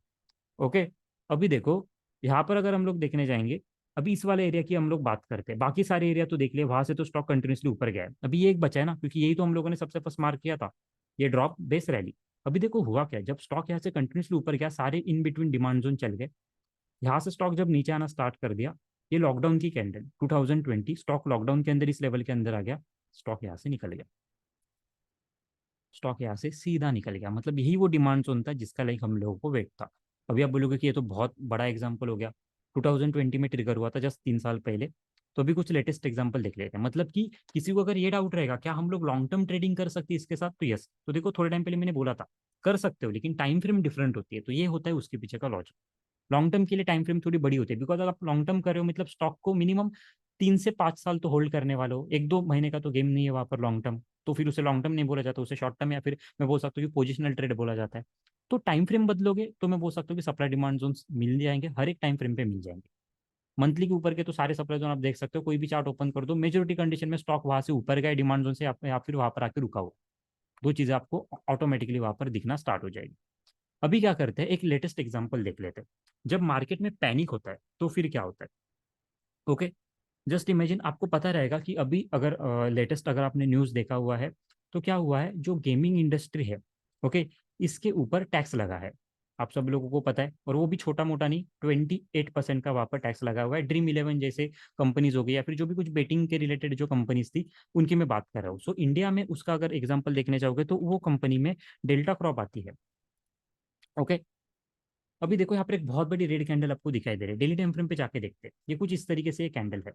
ओके, अभी देखो यहाँ पर अगर हम लोग देखने जाएंगे, अभी इस वाले एरिया की हम लोग बात करते हैं, बाकी सारे एरिया तो देख लिए, वहां से तो स्टॉक कंटिन्यूसली ऊपर गया है, अभी ये एक बचा है ना, क्योंकि यही तो हम लोगों ने सबसे फर्स्ट मार्क किया था, ये ड्रॉप बेस रैली। अभी देखो हुआ क्या, जब स्टॉक यहाँ से कंटिन्यूसली ऊपर गया, सारे इन बिटवीन डिमांड जोन चल गए, यहाँ से स्टॉक जब नीचे आना स्टार्ट कर दिया, ये लॉकडाउन की कैंडल 2020, स्टॉक लॉकडाउन के अंदर इस लेवल के अंदर आ गया, स्टॉक यहाँ से निकल गया, स्टॉक यहाँ से सीधा निकल गया, मतलब यही वो डिमांड जोन था जिसका लाइक हम लोगों को वेट था। अभी आप बोलोगे कि ये तो बहुत बड़ा एग्जाम्पल हो गया, 2020 में ट्रिगर हुआ था जस्ट 3 साल पहले। तो अभी कुछ लेटेस्ट एग्जाम्पल देख लेते हैं, मतलब कि किसी को अगर ये डाउट रहेगा क्या हम लोग लॉन्ग टर्म ट्रेडिंग कर सकते हैं इसके साथ, तो यस, तो देखो थोड़े टाइम पहले मैंने बोला था कर सकते हो, लेकिन टाइम फ्रेम डिफरेंट होती है, तो ये होता है उसके पीछे का लॉजिक। लॉन्ग टर्म के लिए टाइम फ्रेम थोड़ी बड़ी होती है, बिकॉज अगर आप लॉन्ग टर्म कर रहे हो मतलब स्टॉक को मिनिमम 3 से 5 साल तो होल्ड करने वाले हो, 1-2 महीने का तो गेम नहीं है वहाँ पर लॉन्ग टर्म, तो फिर उसे लॉन्ग टर्म नहीं बोला जाता, उसे शॉर्ट टर्म या फिर मैं बोल सकता हूँ कि पोजिशनल ट्रेड बोला जाता है। तो टाइम फ्रेम बदलोगे तो मैं बोल सकता हूँ कि सप्लाई डिमांड जोन मिल जाएंगे, हर एक टाइम फ्रेम पे मिल जाएंगे। मंथली के ऊपर के तो सारे सप्लाई जोन आप देख सकते हो, कोई भी चार्ट ओपन कर दो, मेजोरिटी कंडीशन में स्टॉक वहां से ऊपर गए डिमांड जोन से, या फिर वहां पर आके रुका हुआ, दो चीजें आपको ऑटोमेटिकली वहां पर दिखना स्टार्ट हो जाएगी। अभी क्या करते हैं, एक लेटेस्ट एग्जांपल देख लेते हैं, जब मार्केट में पैनिक होता है तो फिर क्या होता है। ओके, जस्ट इमेजिन, आपको पता रहेगा कि अभी अगर लेटेस्ट अगर आपने न्यूज़ देखा हुआ है, तो क्या हुआ है, जो गेमिंग इंडस्ट्री है, ओके, इसके ऊपर टैक्स लगा है, आप सब लोगों को पता है, और वो भी छोटा मोटा नहीं, 28% का वहाँ पर टैक्स लगा हुआ है। ड्रीम इलेवन जैसे कंपनीज हो गई, या फिर जो भी कुछ बेटिंग के रिलेटेड जो कंपनीज थी, उनकी मैं बात कर रहा हूँ। सो इंडिया में उसका अगर एग्जाम्पल देखने जाओगे तो वो कंपनी में डेल्टा क्रॉप आती है। ओके, अभी देखो यहाँ पर एक बहुत बड़ी रेड कैंडल आपको दिखाई दे रही है, डेली टाइम फ्रेम पे जाके देखते हैं, ये कुछ इस तरीके से कैंडल है।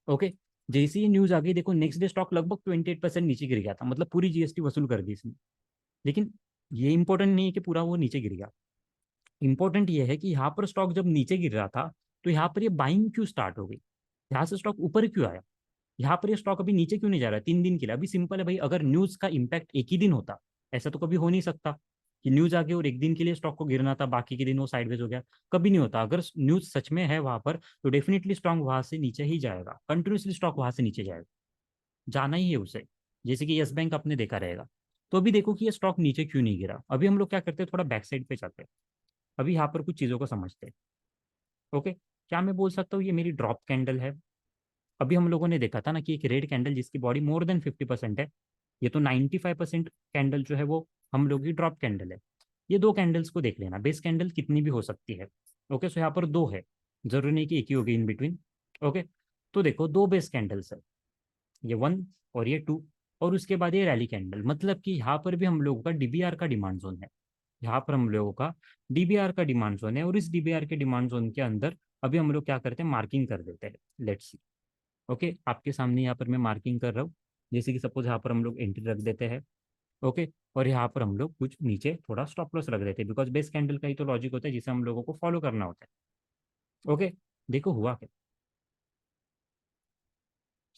ओके, जैसे ही न्यूज आ गई, देखो नेक्स्ट डे स्टॉक लगभग 28% नीचे गिर गया था, मतलब पूरी जीएसटी वसूल कर दी इसने। लेकिन ये इंपॉर्टेंट नहीं है कि पूरा वो नीचे गिर गया, इंपॉर्टेंट ये है कि यहाँ पर स्टॉक जब नीचे गिर रहा था, तो यहाँ पर ये बाइंग क्यों स्टार्ट हो गई, यहाँ से स्टॉक ऊपर क्यों आया, यहाँ पर ये स्टॉक अभी नीचे क्यों नहीं जा रहा है 3 दिन के लिए। अभी सिंपल है भाई, अगर न्यूज का इम्पैक्ट एक ही दिन होता, ऐसा तो कभी हो नहीं सकता कि न्यूज आ गई और एक दिन के लिए स्टॉक को गिरना था, बाकी के दिन वो साइडवेज हो गया, कभी नहीं होता। अगर न्यूज सच में है वहां पर, तो डेफिनेटली स्टॉक वहां से नीचे ही जाएगा, कंटिन्यूसली स्टॉक वहां से नीचे जाएगा, जाना ही है उसे, जैसे कि यस बैंक आपने देखा रहेगा। तो अभी देखो कि ये स्टॉक नीचे क्यों नहीं गिरा, अभी हम लोग क्या करते हैं, थोड़ा बैक साइड पे चलते हैं, अभी यहाँ पर कुछ चीजों को समझते हैं। ओके, क्या मैं बोल सकता हूँ ये मेरी ड्रॉप कैंडल है। अभी हम लोगों ने देखा था ना कि एक रेड कैंडल जिसकी बॉडी मोर देन 50% है, ये तो 95% कैंडल जो है वो हम लोग की ड्रॉप कैंडल है। ये दो कैंडल्स को देख लेना, बेस कैंडल कितनी भी हो सकती है। ओके, सो यहाँ पर दो है, जरूरी नहीं कि एक ही होगी इन बिटवीन। ओके, तो देखो दो बेस कैंडल्स है, ये 1 और ये 2, और उसके बाद ये रैली कैंडल, मतलब कि यहाँ पर भी हम लोगों का डीबीआर का डिमांड जोन है, यहाँ पर हम लोगों का डीबीआर का डिमांड जोन है, और इस डीबीआर के डिमांड जोन के अंदर अभी हम लोग क्या करते हैं, मार्किंग कर देते हैं। लेट्स सी, ओके, आपके सामने यहाँ पर मैं मार्किंग कर रहा हूँ, जैसे कि सपोज यहाँ पर हम लोग एंट्री रख देते हैं। ओके, और यहाँ पर हम लोग कुछ नीचे थोड़ा स्टॉप लॉस रख देते हैं, बिकॉज बेस कैंडल का ही तो लॉजिक होता है जिसे हम लोगों को फॉलो करना होता है। ओके, देखो हुआ क्या,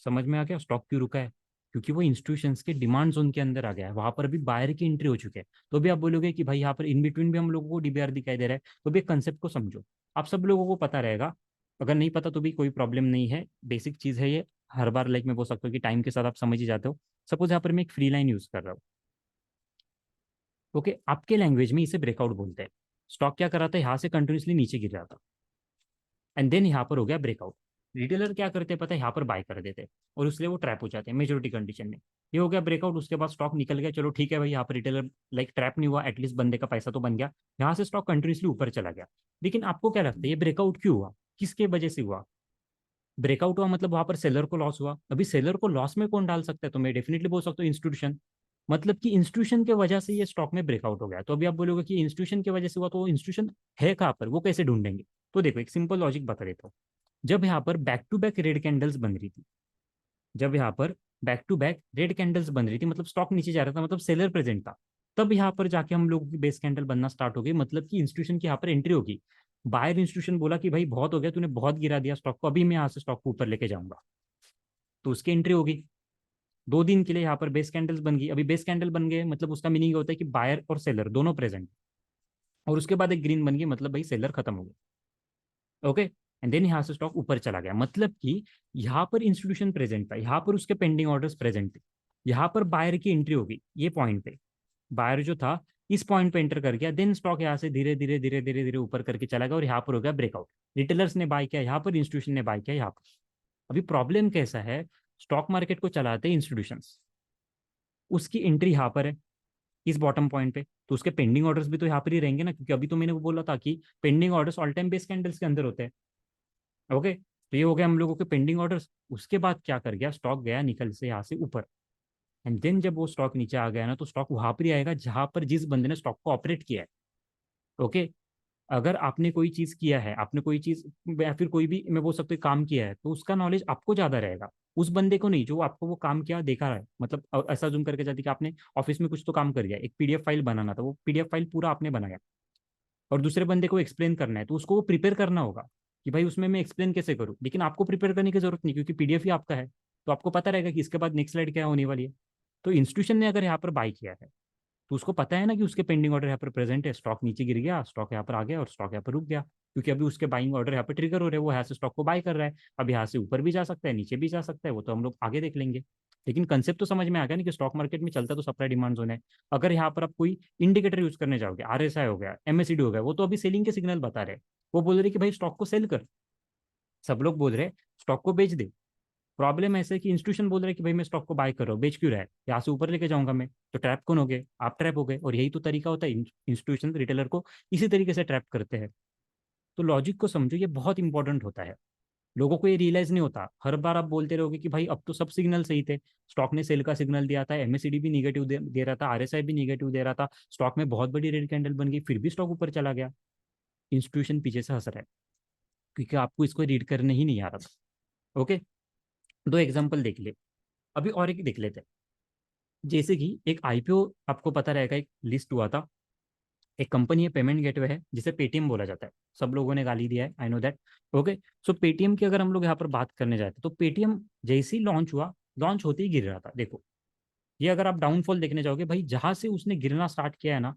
समझ में आ गया स्टॉक क्यों रुका है, क्योंकि वो इंस्टीट्यूशंस के डिमांड जोन के अंदर आ गया है, वहां पर अभी बायर की एंट्री हो चुके हैं। तो भी आप बोलोगे कि भाई यहाँ पर इन बिटवीन भी हम लोगों को डीबीआर दिखाई दे रहा है, तो भी एक कंसेप्ट को समझो, आप सब लोगों को पता रहेगा, अगर नहीं पता तो भी कोई प्रॉब्लम नहीं है, बेसिक चीज है ये, हर बार लाइक मैं बोल सकता हूँ कि टाइम के साथ आप समझ ही जाते हो। सपोज यहाँ पर मैं एक फ्री लाइन यूज कर रहा हूँ। ओके, आपके लैंग्वेज में इसे ब्रेकआउट बोलते हैं। स्टॉक क्या कर रहा था, यहाँ से कंटिन्यूसली नीचे गिर रहा था, एंड देन यहाँ पर हो गया ब्रेकआउट। रिटेलर क्या करते हैं पता है, यहाँ पर बाय कर देते हैं, और उसलिए वो ट्रैप हो जाते हैं मेजोरिटी कंडीशन में। ये हो गया ब्रेकआउट, उसके बाद स्टॉक निकल गया, चलो ठीक है भाई, यहाँ पर रिटेलर लाइक ट्रैप नहीं हुआ, एटलीस्ट बंदे का पैसा तो बन गया, यहाँ से स्टॉक कंटिन्यूसली ऊपर चला गया। लेकिन आपको क्या लगता है ये ब्रेकआउट क्यों हुआ, किसके वजह से हुआ, ब्रेकआउट हुआ मतलब वहां पर सेलर को लॉस हुआ। अभी सेलर को लॉस में कौन डाल सकता है, तो मैं डेफिनेटली बोल सकता हूँ इंस्टीट्यूशन, मतलब कि इंस्टीट्यूशन के वजह से ये स्टॉक में ब्रेकआउट हो गया। तो अभी आप बोलोगे कि इंस्टीट्यूशन की वजह से हुआ, तो इंस्टीट्यूशन है कहाँ पर, वो कैसे ढूंढेंगे। तो देखो एक सिंपल लॉजिक बता देता हूँ, जब यहाँ पर back to back red candles बन रही थी, जब यहाँ पर back to back red candles बन रही थी, मतलब स्टॉक नीचे जा रहा था, मतलब सेलर प्रेजेंट था, तब यहाँ पर जाके हम लोगों की बेस कैंडल बनना स्टार्ट हो गई, मतलब कि इंस्टीट्यूशन की यहाँ पर एंट्री होगी। बायर इंस्टीट्यूशन बोला कि भाई बहुत हो गया, तूने बहुत गिरा दिया स्टॉक को, अभी मैं यहाँ से स्टॉक को ऊपर लेके जाऊंगा, तो उसकी एंट्री होगी। 2 दिन के लिए यहाँ पर बेस कैंडल्स बन गई, अभी बेस कैंडल बन गए मतलब उसका मीनिंग होता है कि बायर और सेलर दोनों प्रेजेंट, और उसके बाद एक ग्रीन बन गई, मतलब भाई सेलर खत्म हो गया। ओके, एंड देन यहाँ से स्टॉक ऊपर चला गया, मतलब कि यहाँ पर इंस्टीट्यूशन प्रेजेंट था, यहाँ पर उसके पेंडिंग ऑर्डर्स प्रेजेंट थे, यहाँ पर बायर की एंट्री होगी ये पॉइंट पे, बायर जो था इस पॉइंट पे एंटर कर गया, देन स्टॉक यहाँ से धीरे धीरे धीरे धीरे धीरे ऊपर करके चला गया और यहाँ पर हो गया ब्रेकआउट। रिटेलर्स ने बाय किया यहाँ पर, इंस्टीट्यूशन ने बाय किया यहाँ पर। अभी प्रॉब्लम कैसा है, स्टॉक मार्केट को चलाते हैं इंस्टीट्यूशंस, उसकी एंट्री यहाँ पर है इस बॉटम पॉइंट पे, तो उसके पेंडिंग ऑर्डर्स भी तो यहाँ पर ही रहेंगे ना, क्योंकि अभी तो मैंने वो बोला था कि pending orders all time base candles के अंदर होते हैं। ओके, तो ये हो गया हम लोगों के पेंडिंग ऑर्डर्स। उसके बाद क्या कर गया, स्टॉक गया निकल से यहाँ से ऊपर, एंड देन जब वो स्टॉक नीचे आ गया ना, तो स्टॉक वहां पर ही आएगा जहां पर जिस बंदे ने स्टॉक को ऑपरेट किया है। ओके, अगर आपने कोई चीज किया है, आपने कोई चीज या फिर कोई भी मैं बोल सकता हूँ काम किया है, तो उसका नॉलेज आपको ज्यादा रहेगा, उस बंदे को नहीं जो आपको वो काम किया देखा रहा है। मतलब ऐसा जूम करके जाती कि आपने ऑफिस में कुछ तो काम कर दिया, एक पीडीएफ फाइल बनाना था, वो पीडीएफ फाइल पूरा आपने बनाया और दूसरे बंदे को एक्सप्लेन करना है, तो उसको वो प्रिपेयर करना होगा कि भाई उसमें मैं एक्सप्लेन कैसे करूँ, लेकिन आपको प्रिपेयर करने की जरूरत नहीं क्योंकि पीडीएफ ही आपका है, तो आपको पता रहेगा कि इसके बाद नेक्स्ट स्लाइड क्या होने वाली है। तो इंस्टीट्यूशन ने अगर यहाँ पर बाय किया है, तो उसको पता है ना कि उसके पेंडिंग ऑर्डर यहाँ पर प्रेजेंट है, स्टॉक नीचे गिर गया, स्टॉक यहाँ पर आ गया और स्टॉक यहाँ पर रुक गया, क्योंकि अभी उसके बाइंग ऑर्डर यहाँ पर ट्रिगर हो रहे हैं, वो यहाँ से स्टॉक को बाय कर रहा है। अब यहाँ से ऊपर भी जा सकता है, नीचे भी जा सकता है, वो तो हम लोग आगे देख लेंगे। लेकिन कंसेप्ट तो समझ में आ गया ना कि स्टॉक मार्केट में चलता तो सप्लाई डिमांड जोन है। अगर यहाँ पर आप कोई इंडिकेटर यूज करने जाओगे, आरएसआई हो गया, एमएससीडी हो गया, वो तो अभी सेलिंग के सिग्नल बता रहे हैं, वो बोल रहे कि भाई स्टॉक को सेल कर, सब लोग बोल रहे हैं स्टॉक को बेच दे। प्रॉब्लम ऐसे है कि इंस्टीट्यूशन बोल रहे हैं कि भाई मैं स्टॉक को बाय कर रहा हूँ, बेच क्यों रहा है, यहाँ से ऊपर लेके जाऊंगा मैं, तो ट्रैप कौन हो गए, आप ट्रैप हो गए। और यही तो तरीका होता है, इंस्टीट्यूशन रिटेलर को इसी तरीके से ट्रैप करते हैं। तो लॉजिक को समझो, ये बहुत इंपॉर्टेंट होता है। लोगों को ये रियलाइज नहीं होता, हर बार आप बोलते रहोगे कि भाई अब तो सब सिग्नल सही थे, स्टॉक ने सेल का सिग्नल दिया था, एमएससीडी भी निगेटिव दे रहा था, आरएसआई भी निगेटिव दे रहा था, स्टॉक में बहुत बड़ी रेड कैंडल बन गई, फिर भी स्टॉक ऊपर चला गया। इंस्टीट्यूशन पीछे से हंस रहा है क्योंकि आपको इसको रीड करने ही नहीं आ रहा था। ओके, दो एग्जाम्पल देख ले, अभी और एक देख लेते हैं। जैसे कि एक आईपीओ आपको पता रहेगा, एक लिस्ट हुआ था, एक कंपनी है, पेमेंट गेटवे है, जिसे पेटीएम बोला जाता है, सब लोगों ने गाली दिया है, I know that. Okay, so Paytm की अगर हम लोग यहाँ पर बात करने जाते तो पेटीएम जैसे ही लॉन्च हुआ, लॉन्च होते ही गिर रहा था। देखो, ये अगर आप डाउनफॉल देखने जाओगे भाई, जहां से उसने गिरना स्टार्ट किया है ना,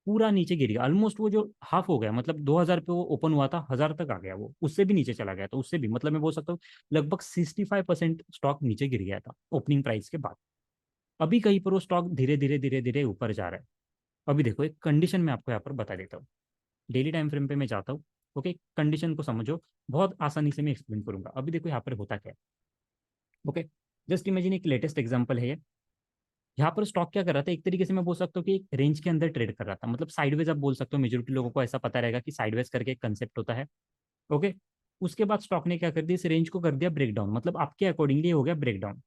पूरा नीचे गिर गया, ऑलमोस्ट वो जो हाफ हो गया, मतलब 2000 पे वो ओपन हुआ था, 1000 तक आ गया, वो उससे भी नीचे चला गया, तो उससे भी मतलब मैं बोल सकता हूँ लगभग 65% स्टॉक नीचे गिर गया था ओपनिंग प्राइस के बाद। अभी कहीं पर वो स्टॉक धीरे धीरे धीरे धीरे ऊपर जा रहा है। अभी देखो, एक कंडीशन मैं आपको यहाँ पर बता देता हूँ, डेली टाइम फ्रेम पे मैं जाता हूँ। ओके, कंडीशन को समझो, बहुत आसानी से मैं एक्सप्लेन करूंगा। अभी देखो यहाँ पर होता क्या है। ओके, जस्ट इमेजिन एक लेटेस्ट एग्जांपल है ये। यहाँ पर स्टॉक क्या कर रहा था, एक तरीके से मैं बोल सकता हूँ कि एक रेंज के अंदर ट्रेड कर रहा था, मतलब साइडवेज आप बोल सकते हो, मेजोरिटी लोगों को ऐसा पता रहेगा कि साइडवेज करके एक कंसेप्ट होता है। ओके, उसके बाद स्टॉक ने क्या कर दिया, इस रेंज को कर दिया ब्रेकडाउन, मतलब आपके अकॉर्डिंगली हो गया ब्रेकडाउन।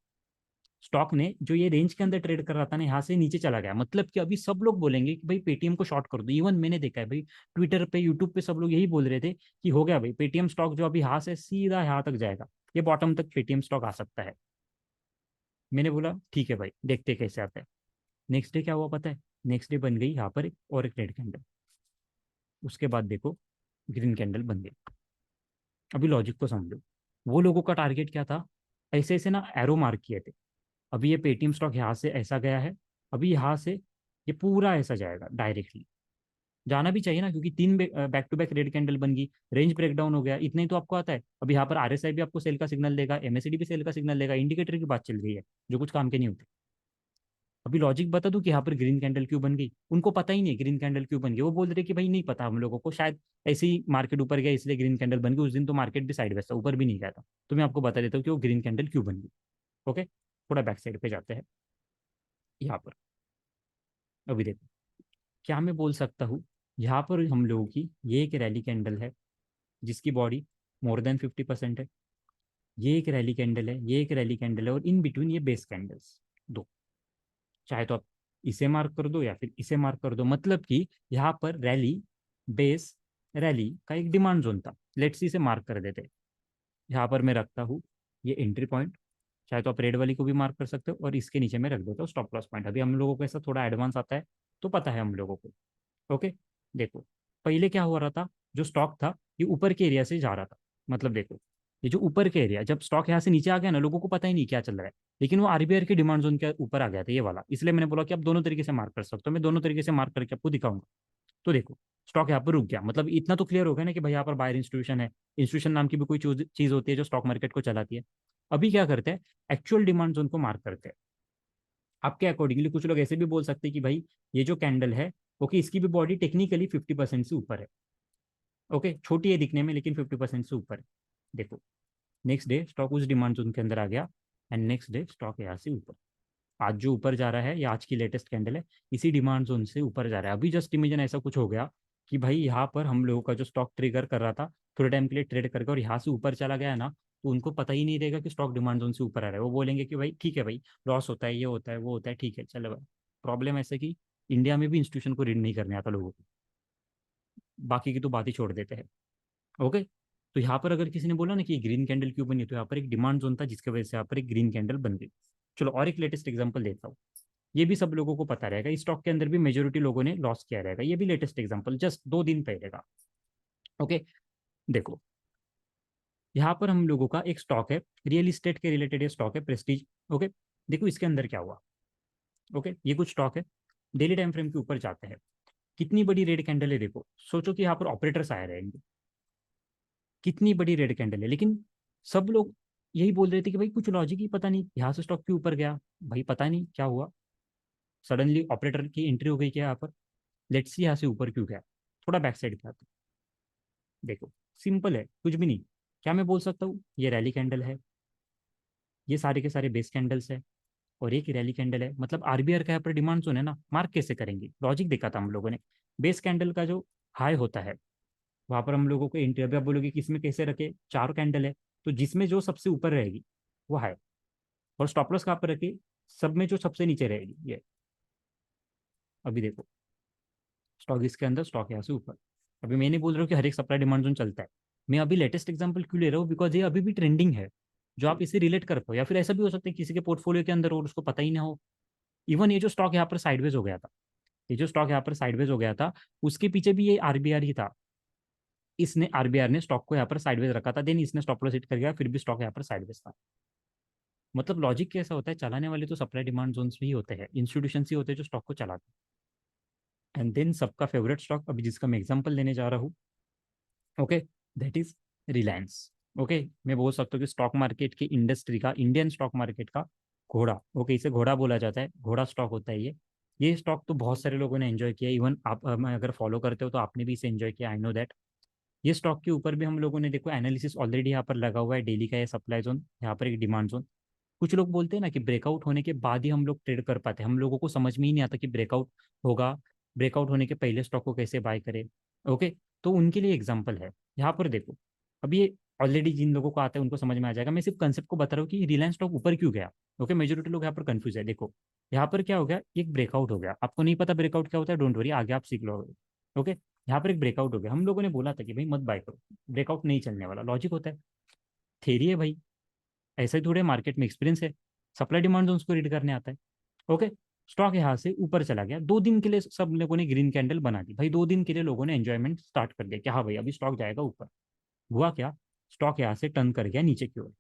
स्टॉक ने जो ये रेंज के अंदर ट्रेड कर रहा था ना, यहाँ से नीचे चला गया, मतलब कि अभी सब लोग बोलेंगे कि भाई पेटीएम को शॉर्ट कर दो। इवन मैंने देखा है भाई, ट्विटर पे यूट्यूब पे सब लोग यही बोल रहे थे कि हो गया भाई, पेटीएम स्टॉक जो अभी यहाँ से सीधा यहाँ तक जाएगा, ये बॉटम तक पेटीएम स्टॉक आ सकता है। मैंने बोला ठीक है भाई, देखते कैसे आता है। नेक्स्ट डे क्या हुआ पता है, नेक्स्ट डे बन गई यहाँ पर एक और एक रेड कैंडल, उसके बाद देखो ग्रीन कैंडल बन गई। अभी लॉजिक को समझो, वो लोगों का टारगेट क्या था, ऐसे ऐसे ना एरो मार्क किए थे। अभी ये पेटीएम स्टॉक यहाँ से ऐसा गया है, अभी यहाँ से ये पूरा ऐसा जाएगा डायरेक्टली, जाना भी चाहिए ना, क्योंकि तीन back to back red candle बन गई, रेंज ब्रेकडाउन हो गया, इतना ही तो आपको आता है। अभी यहाँ पर आरएसआई भी आपको सेल का सिग्नल देगा, एमएससीडी भी सेल का सिग्नल देगा, इंडिकेटर की बात चल रही है जो कुछ काम के नहीं होते। अभी लॉजिक बता दूं कि यहाँ पर ग्रीन कैंडल क्यों बन गई, उनको पता ही नहीं ग्रीन कैंडल क्यों बन गई, वो बोल रहे कि भाई नहीं पता हम लोगों को, शायद ऐसे ही मार्केट ऊपर गया इसलिए ग्रीन कैंडल बन गई। उस दिन तो मार्केट भी साइड था, ऊपर भी नहीं गया था। तो मैं आपको बता देता हूँ कि वो ग्रीन कैंडल क्यों बन गई। ओके, थोड़ा बैक साइड पे जाते हैं यहाँ पर। अभी देखो, क्या मैं बोल सकता हूँ, यहाँ पर हम लोगों की ये एक रैली कैंडल है जिसकी बॉडी मोर देन 50% है, ये एक रैली कैंडल है, ये एक रैली कैंडल है, और इन बिटवीन ये बेस कैंडल्स दो, चाहे तो आप इसे मार्क कर दो या फिर इसे मार्क कर दो, मतलब कि यहाँ पर रैली बेस रैली का एक डिमांड जोन था। लेट्स सी इसे मार्क कर देते हैं, यहाँ पर मैं रखता हूँ ये एंट्री पॉइंट, चाहे तो आप रेड वाली को भी मार्क कर सकते हो, और इसके नीचे मैं रख देता हूँ स्टॉप लॉस पॉइंट। अभी हम लोगों को ऐसा थोड़ा एडवांस आता है तो पता है हम लोगों को। ओके, देखो पहले क्या हो रहा था, जो स्टॉक था ये ऊपर के एरिया से जा रहा था, मतलब देखो ये जो ऊपर के एरिया, जब स्टॉक यहाँ से नीचे आ गया ना, लोगों को पता ही नहीं क्या चल रहा है, लेकिन वो आरबीआई के डिमांड जोन के ऊपर आ गया था ये वाला, इसलिए मैंने बोला कि आप दोनों तरीके से मार्क कर सकते हो, मैं दोनों तरीके से मार्क करके आपको दिखाऊंगा। तो देखो स्टॉक यहाँ पर रुक गया, मतलब इतना तो क्लियर हो गया ना कि भाई यहाँ पर बायर इंस्टीट्यूशन है, इंस्टीट्यूशन नाम की भी कोई चीज होती है जो स्टॉक मार्केट को चलाती है। अभी क्या करते हैं, एक्चुअल डिमांड जोन को मार्क करते हैं। आपके अकॉर्डिंगली कुछ लोग ऐसे भी बोल सकते हैं कि भाई ये जो कैंडल है, ओके, इसकी भी बॉडी टेक्निकली 50% से ऊपर है। ओके, छोटी है दिखने में लेकिन 50% से ऊपर है। देखो नेक्स्ट डे स्टॉक उस डिमांड जोन के अंदर आ गया, एंड नेक्स्ट डे स्टॉक यहाँ से ऊपर, आज जो ऊपर जा रहा है, ये आज की लेटेस्ट कैंडल है, इसी डिमांड जोन से ऊपर जा रहा है। अभी जस्ट इमेजिन ऐसा कुछ हो गया कि भाई यहाँ पर हम लोगों का जो स्टॉक ट्रिगर कर रहा था थोड़े टाइम के लिए ट्रेड करके, और यहाँ से ऊपर चला गया है ना, तो उनको पता ही नहीं रहेगा कि स्टॉक डिमांड जोन से ऊपर आ रहा है। वो बोलेंगे कि भाई ठीक है भाई, लॉस होता है, ये होता है, वो होता है, ठीक है चलो भाई। प्रॉब्लम ऐसे कि इंडिया में भी इंस्टीट्यूशन को रीड नहीं करने आता लोगों को, बाकी की तो बात ही छोड़ देते हैं। ओके, तो यहाँ पर अगर किसी ने बोला ना कि ग्रीन कैंडल क्यों बनी, तो यहाँ पर एक डिमांड जोन था जिसकी वजह से यहाँ पर एक ग्रीन कैंडल बन गई। चलो और एक लेटेस्ट एग्जांपल देता हूँ, ये भी सब लोगों को पता रहेगा, इस स्टॉक के अंदर भी मेजोरिटी लोगों ने लॉस किया रहेगा। ये भी लेटेस्ट एग्जांपल जस्ट 2 दिन पहले का। ओके, देखो यहाँ पर हम लोगों का एक स्टॉक है, रियल इस्टेट के रिलेटेड ये स्टॉक है, प्रेस्टीज। ओके, देखो इसके अंदर क्या हुआ। ओके, ये कुछ स्टॉक है, डेली टाइम फ्रेम के ऊपर जाते हैं, कितनी बड़ी रेड कैंडल है देखो, सोचो कि यहाँ पर ऑपरेटर्स आए रहेंगे, कितनी बड़ी रेड कैंडल है, लेकिन सब लोग यही बोल रहे थे कि भाई कुछ लॉजिक ही पता नहीं, यहाँ से स्टॉक क्यों ऊपर गया, भाई पता नहीं क्या हुआ, सडनली ऑपरेटर की एंट्री हो गई क्या यहाँ पर, लेट्स सी यहाँ से ऊपर क्यों गया। थोड़ा बैक साइड पे आते, देखो सिंपल है, कुछ भी नहीं। क्या मैं बोल सकता हूँ, ये रैली कैंडल है, ये सारे के सारे बेस कैंडल्स है, और एक रैली कैंडल है, मतलब आरबीआई का यहाँ पर डिमांड जोन है ना, मार्क कैसे करेंगे, लॉजिक देखा था हम लोगों ने। बेस कैंडल का जो हाई होता है, वहां पर हम लोगों को एंट्री, अभी आप बोलोगे कि इसमें कैसे रखे, चार कैंडल है, तो जिसमें जो सबसे ऊपर रहेगी वो हाई, और स्टॉप लॉस कहाँ पर रखे, सब में जो सबसे नीचे रहेगी ये। अभी देखो स्टॉक इसके अंदर, स्टॉक यहाँ से ऊपर। अभी मैं नहीं बोल रहा हूँ कि हर एक सप्लाई डिमांड जोन चलता है, मैं अभी लेटेस्ट एग्जांपल क्यों ले रहा हूँ, बिकॉज ये अभी भी ट्रेंडिंग है, जो आप इसे रिलेट कर पाओ, या फिर ऐसा भी हो सकता है किसी के पोर्टफोलियो के अंदर और उसको पता ही ना हो। इवन ये जो स्टॉक यहाँ पर साइडवेज हो गया था, ये जो स्टॉक यहाँ पर साइडवेज हो गया था, उसके पीछे भी ये आरबीआर ही था। इसने आरबीआर ने स्टॉक को यहाँ पर साइडवेज रखा था, देन इसने स्टॉप लॉस हिट कर गया, फिर भी स्टॉक यहाँ पर साइडवेज था। मतलब लॉजिक कैसा होता है, चलाने वाले तो सप्लाई डिमांड जोन्स भी होते हैं, इंस्टीट्यूशन ही होते हैं जो स्टॉक को चलाते हैं। एंड देन सबका फेवरेट स्टॉक, अभी जिसका मैं एग्जांपल लेने जा रहा हूँ, okay, that is Reliance. Okay, मैं बोल सकता हूँ कि स्टॉक मार्केट की इंडस्ट्री का, इंडियन स्टॉक मार्केट का घोड़ा। ओके, इसे घोड़ा बोला जाता है, घोड़ा स्टॉक होता है ये स्टॉक तो बहुत सारे लोगों ने एंजॉय किया, इवन आप अगर फॉलो करते हो तो आपने भी इसे एंजॉय किया, आई नो दैट। ये स्टॉक के ऊपर भी हम लोगों ने देखो एनालिसिस ऑलरेडी यहाँ पर लगा हुआ है, डेली का ये सप्लाई जोन, यहाँ पर एक डिमांड जोन। कुछ लोग बोलते हैं ना कि ब्रेकआउट होने के बाद ही हम लोग ट्रेड कर पाते हैं, हम लोगों को समझ में ही नहीं आता कि ब्रेकआउट होगा, ब्रेकआउट होने के पहले स्टॉक को कैसे बाय करें। ओके, तो उनके लिए एग्जांपल है यहाँ पर देखो। अभी ये ऑलरेडी जिन लोगों को आता है उनको समझ में आ जाएगा, मैं सिर्फ कंसेप्ट को बता रहा हूँ कि रिलायंस स्टॉक ऊपर क्यों गया। ओके, मेजोरिटी लोग यहाँ पर कंफ्यूज है। देखो यहाँ पर क्या हो गया, एक ब्रेकआउट हो गया, आपको नहीं पता ब्रेकआउट क्या होता है, डोंट वरी, आगे आप सीख लो। ओके, यहाँ पर एक ब्रेकआउट हो गया, हम लोगों ने बोला था कि भाई मत बाय करो, ब्रेकआउट नहीं चलने वाला, लॉजिक होता है, थेरी है भाई, ऐसे ही थोड़े मार्केट में एक्सपीरियंस है, सप्लाई डिमांड जोन को रीड करने आता है। ओके, स्टॉक यहाँ से ऊपर चला गया, 2 दिन के लिए सब लोगों ने ग्रीन कैंडल बना दी भाई, 2 दिन के लिए लोगों ने एंजॉयमेंट स्टार्ट कर दिया कि हाँ भाई अभी स्टॉक जाएगा ऊपर। हुआ क्या, स्टॉक यहाँ से टर्न कर गया नीचे की ओर।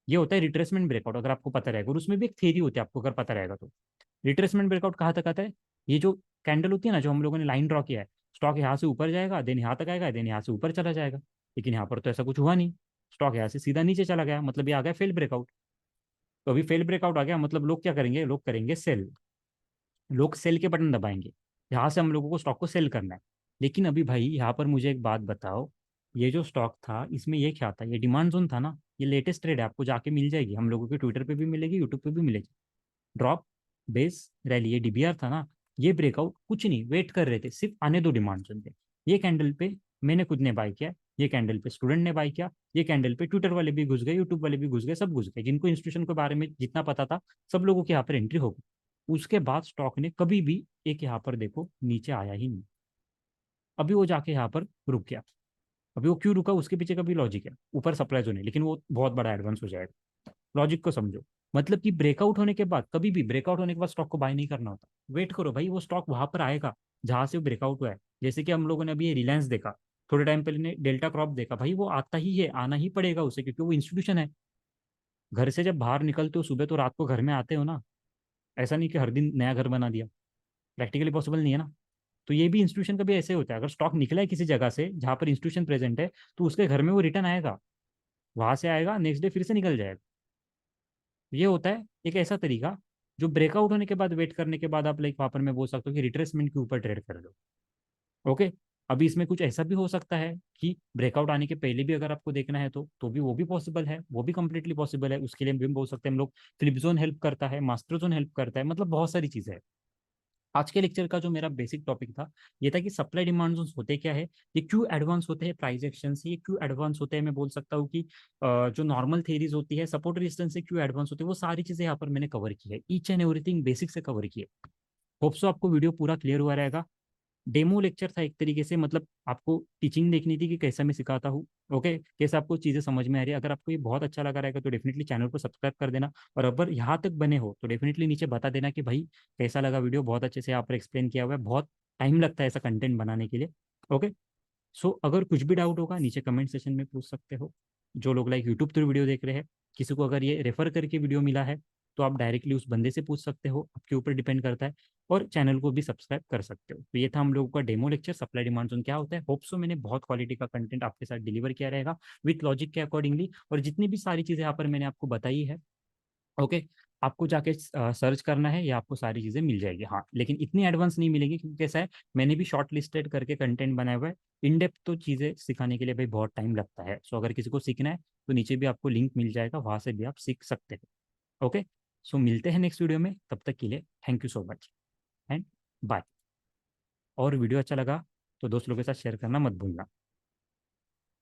ये होता है रिट्रेसमेंट ब्रेकआउट, अगर आपको पता रहेगा, और उसमें भी एक थेरी होती है आपको अगर पता रहेगा तो। रिट्रेसमेंट ब्रेकआउट कहाँ तक आता है, ये जो कैंडल होती है ना, जो हम लोगों ने लाइन ड्रॉ किया है, स्टॉक यहाँ से ऊपर जाएगा, देन यहाँ तक आएगा, देन यहाँ से ऊपर चला जाएगा, लेकिन यहाँ पर तो ऐसा कुछ हुआ नहीं, स्टॉक यहाँ से सीधा नीचे चला गया, मतलब ये आ गया फेल ब्रेकआउट। तो अभी फेल ब्रेकआउट आ गया, मतलब लोग क्या करेंगे, लोग करेंगे सेल, लोग सेल के बटन दबाएंगे, यहाँ से हम लोगों को स्टॉक को सेल करना है। लेकिन अभी भाई यहाँ पर मुझे एक बात बताओ, ये जो स्टॉक था इसमें ये क्या था, ये डिमांड जोन था ना, ये लेटेस्ट ट्रेड है, आपको जाके मिल जाएगी, हम लोगों के ट्विटर पे भी मिलेगी, यूट्यूब पे भी मिलेगी। ड्रॉप, बेस, रैली, ये डीबीआर था ना, ये ब्रेकआउट कुछ नहीं, वेट कर रहे थे, सिर्फ आने दो डिमांड जोन पे। ये कैंडल पे मैंने खुद ने बाय किया, ये कैंडल पे स्टूडेंट ने बाय किया, ये कैंडल पे ट्विटर वाले भी घुस गए, यूट्यूब वाले भी घुस गए, सब घुस गए, जिनको इंस्टीट्यूशन के बारे में जितना पता था सब लोगों की यहाँ पर एंट्री हो गई। उसके बाद स्टॉक ने कभी भी एक यहाँ पर देखो नीचे आया ही नहीं, अभी वो जाके यहाँ पर रुक गया। अभी वो क्यों रुका, उसके पीछे का भी लॉजिक है, ऊपर सप्लाई जोन है, लेकिन वो बहुत बड़ा एडवांस हो जाएगा, लॉजिक को समझो। मतलब कि ब्रेकआउट होने के बाद, कभी भी ब्रेकआउट होने के बाद स्टॉक को बाय नहीं करना होता, वेट करो भाई, वो स्टॉक वहां पर आएगा जहां से वो ब्रेकआउट हुआ है। जैसे कि हम लोगों ने अभी ये रिलायंस देखा, थोड़े टाइम पहले ने डेल्टा क्रॉप देखा, भाई वो आता ही है, आना ही पड़ेगा उसे, क्योंकि वो इंस्टीट्यूशन है। घर से जब बाहर निकलते हो सुबह तो रात को घर में आते हो ना, ऐसा नहीं कि हर दिन नया घर बना दिया, प्रैक्टिकली पॉसिबल नहीं है ना। तो ये भी इंस्टीट्यूशन का भी ऐसे होता है, अगर स्टॉक निकला है किसी जगह से जहाँ पर इंस्टीट्यूशन प्रेजेंट है, तो उसके घर में वो रिटर्न आएगा, वहां से आएगा, नेक्स्ट डे फिर से निकल जाएगा। ये होता है एक ऐसा तरीका जो ब्रेकआउट होने के बाद वेट करने के बाद आप लाइक वहां पर मैं बोल सकता हूँ कि रिट्रेसमेंट के ऊपर ट्रेड कर लो। ओके। अभी इसमें कुछ ऐसा भी हो सकता है कि ब्रेकआउट आने के पहले भी अगर आपको देखना है तो भी वो भी पॉसिबल है, वो भी कंप्लीटली पॉसिबल है। उसके लिए भी हम बोल सकते हैं हम लोग फ्लिप जोन हेल्प करता है, मास्टर जोन हेल्प करता है, मतलब बहुत सारी चीजें हैं। आज के लेक्चर का जो मेरा बेसिक टॉपिक था ये था कि सप्लाई डिमांड जोन्स होते क्या है, ये क्यों एडवांस होते हैं प्राइस एक्शन से, ये क्यों एडवांस होते हैं, मैं बोल सकता हूँ कि जो नॉर्मल थेरीज होती है सपोर्ट रेजिस्टेंस से क्यों एडवांस होते हैं, वो सारी चीजें यहाँ पर मैंने कवर की है, ईच एंड एवरीथिंग बेसिक से कवर की है। होप सो आपको वीडियो पूरा क्लियर हुआ रहेगा। डेमो लेक्चर था एक तरीके से, मतलब आपको टीचिंग देखनी थी कि कैसा मैं सिखाता हूँ। ओके, कैसे आपको चीज़ें समझ में आ रही है। अगर आपको ये बहुत अच्छा लगा रहेगा तो डेफिनेटली चैनल को सब्सक्राइब कर देना, और अगर यहाँ तक बने हो तो डेफिनेटली नीचे बता देना कि भाई कैसा लगा वीडियो, बहुत अच्छे से यहाँ पर एक्सप्लेन किया हुआ है, बहुत टाइम लगता है ऐसा कंटेंट बनाने के लिए। ओके। सो अगर कुछ भी डाउट होगा नीचे कमेंट सेशन में पूछ सकते हो। जो लोग लाइक यूट्यूब थ्रू वीडियो देख रहे हैं, किसी को अगर ये रेफर करके वीडियो मिला है तो आप डायरेक्टली उस बंदे से पूछ सकते हो, आपके ऊपर डिपेंड करता है। और चैनल को भी सब्सक्राइब कर सकते हो। तो ये था हम लोगों का demo lecture, supply demand zone क्या होता है। होप सो मैंने बहुत क्वालिटी का कंटेंट आपके साथ डिलीवर किया रहेगा विथ लॉजिक के अकॉर्डिंगली, और जितनी भी सारी चीज़ें यहाँ पर मैंने आपको बताई है। ओके। आपको जाके सर्च करना है या आपको सारी चीज़ें मिल जाएगी, हाँ, लेकिन इतनी एडवांस नहीं मिलेगी क्योंकि कैसा है, मैंने भी शॉर्ट लिस्टेड करके कंटेंट बनाया हुआ है। इन डेप्थ तो चीज़ें सिखाने के लिए भाई बहुत टाइम लगता है। सो अगर किसी को सीखना है तो नीचे भी आपको लिंक मिल जाएगा, वहाँ से भी आप सीख सकते हो। ओके। सो मिलते हैं नेक्स्ट वीडियो में, तब तक के लिए thank you so much and bye. और वीडियो अच्छा लगा तो दोस्त लोगों के साथ शेयर करना मत भूलना।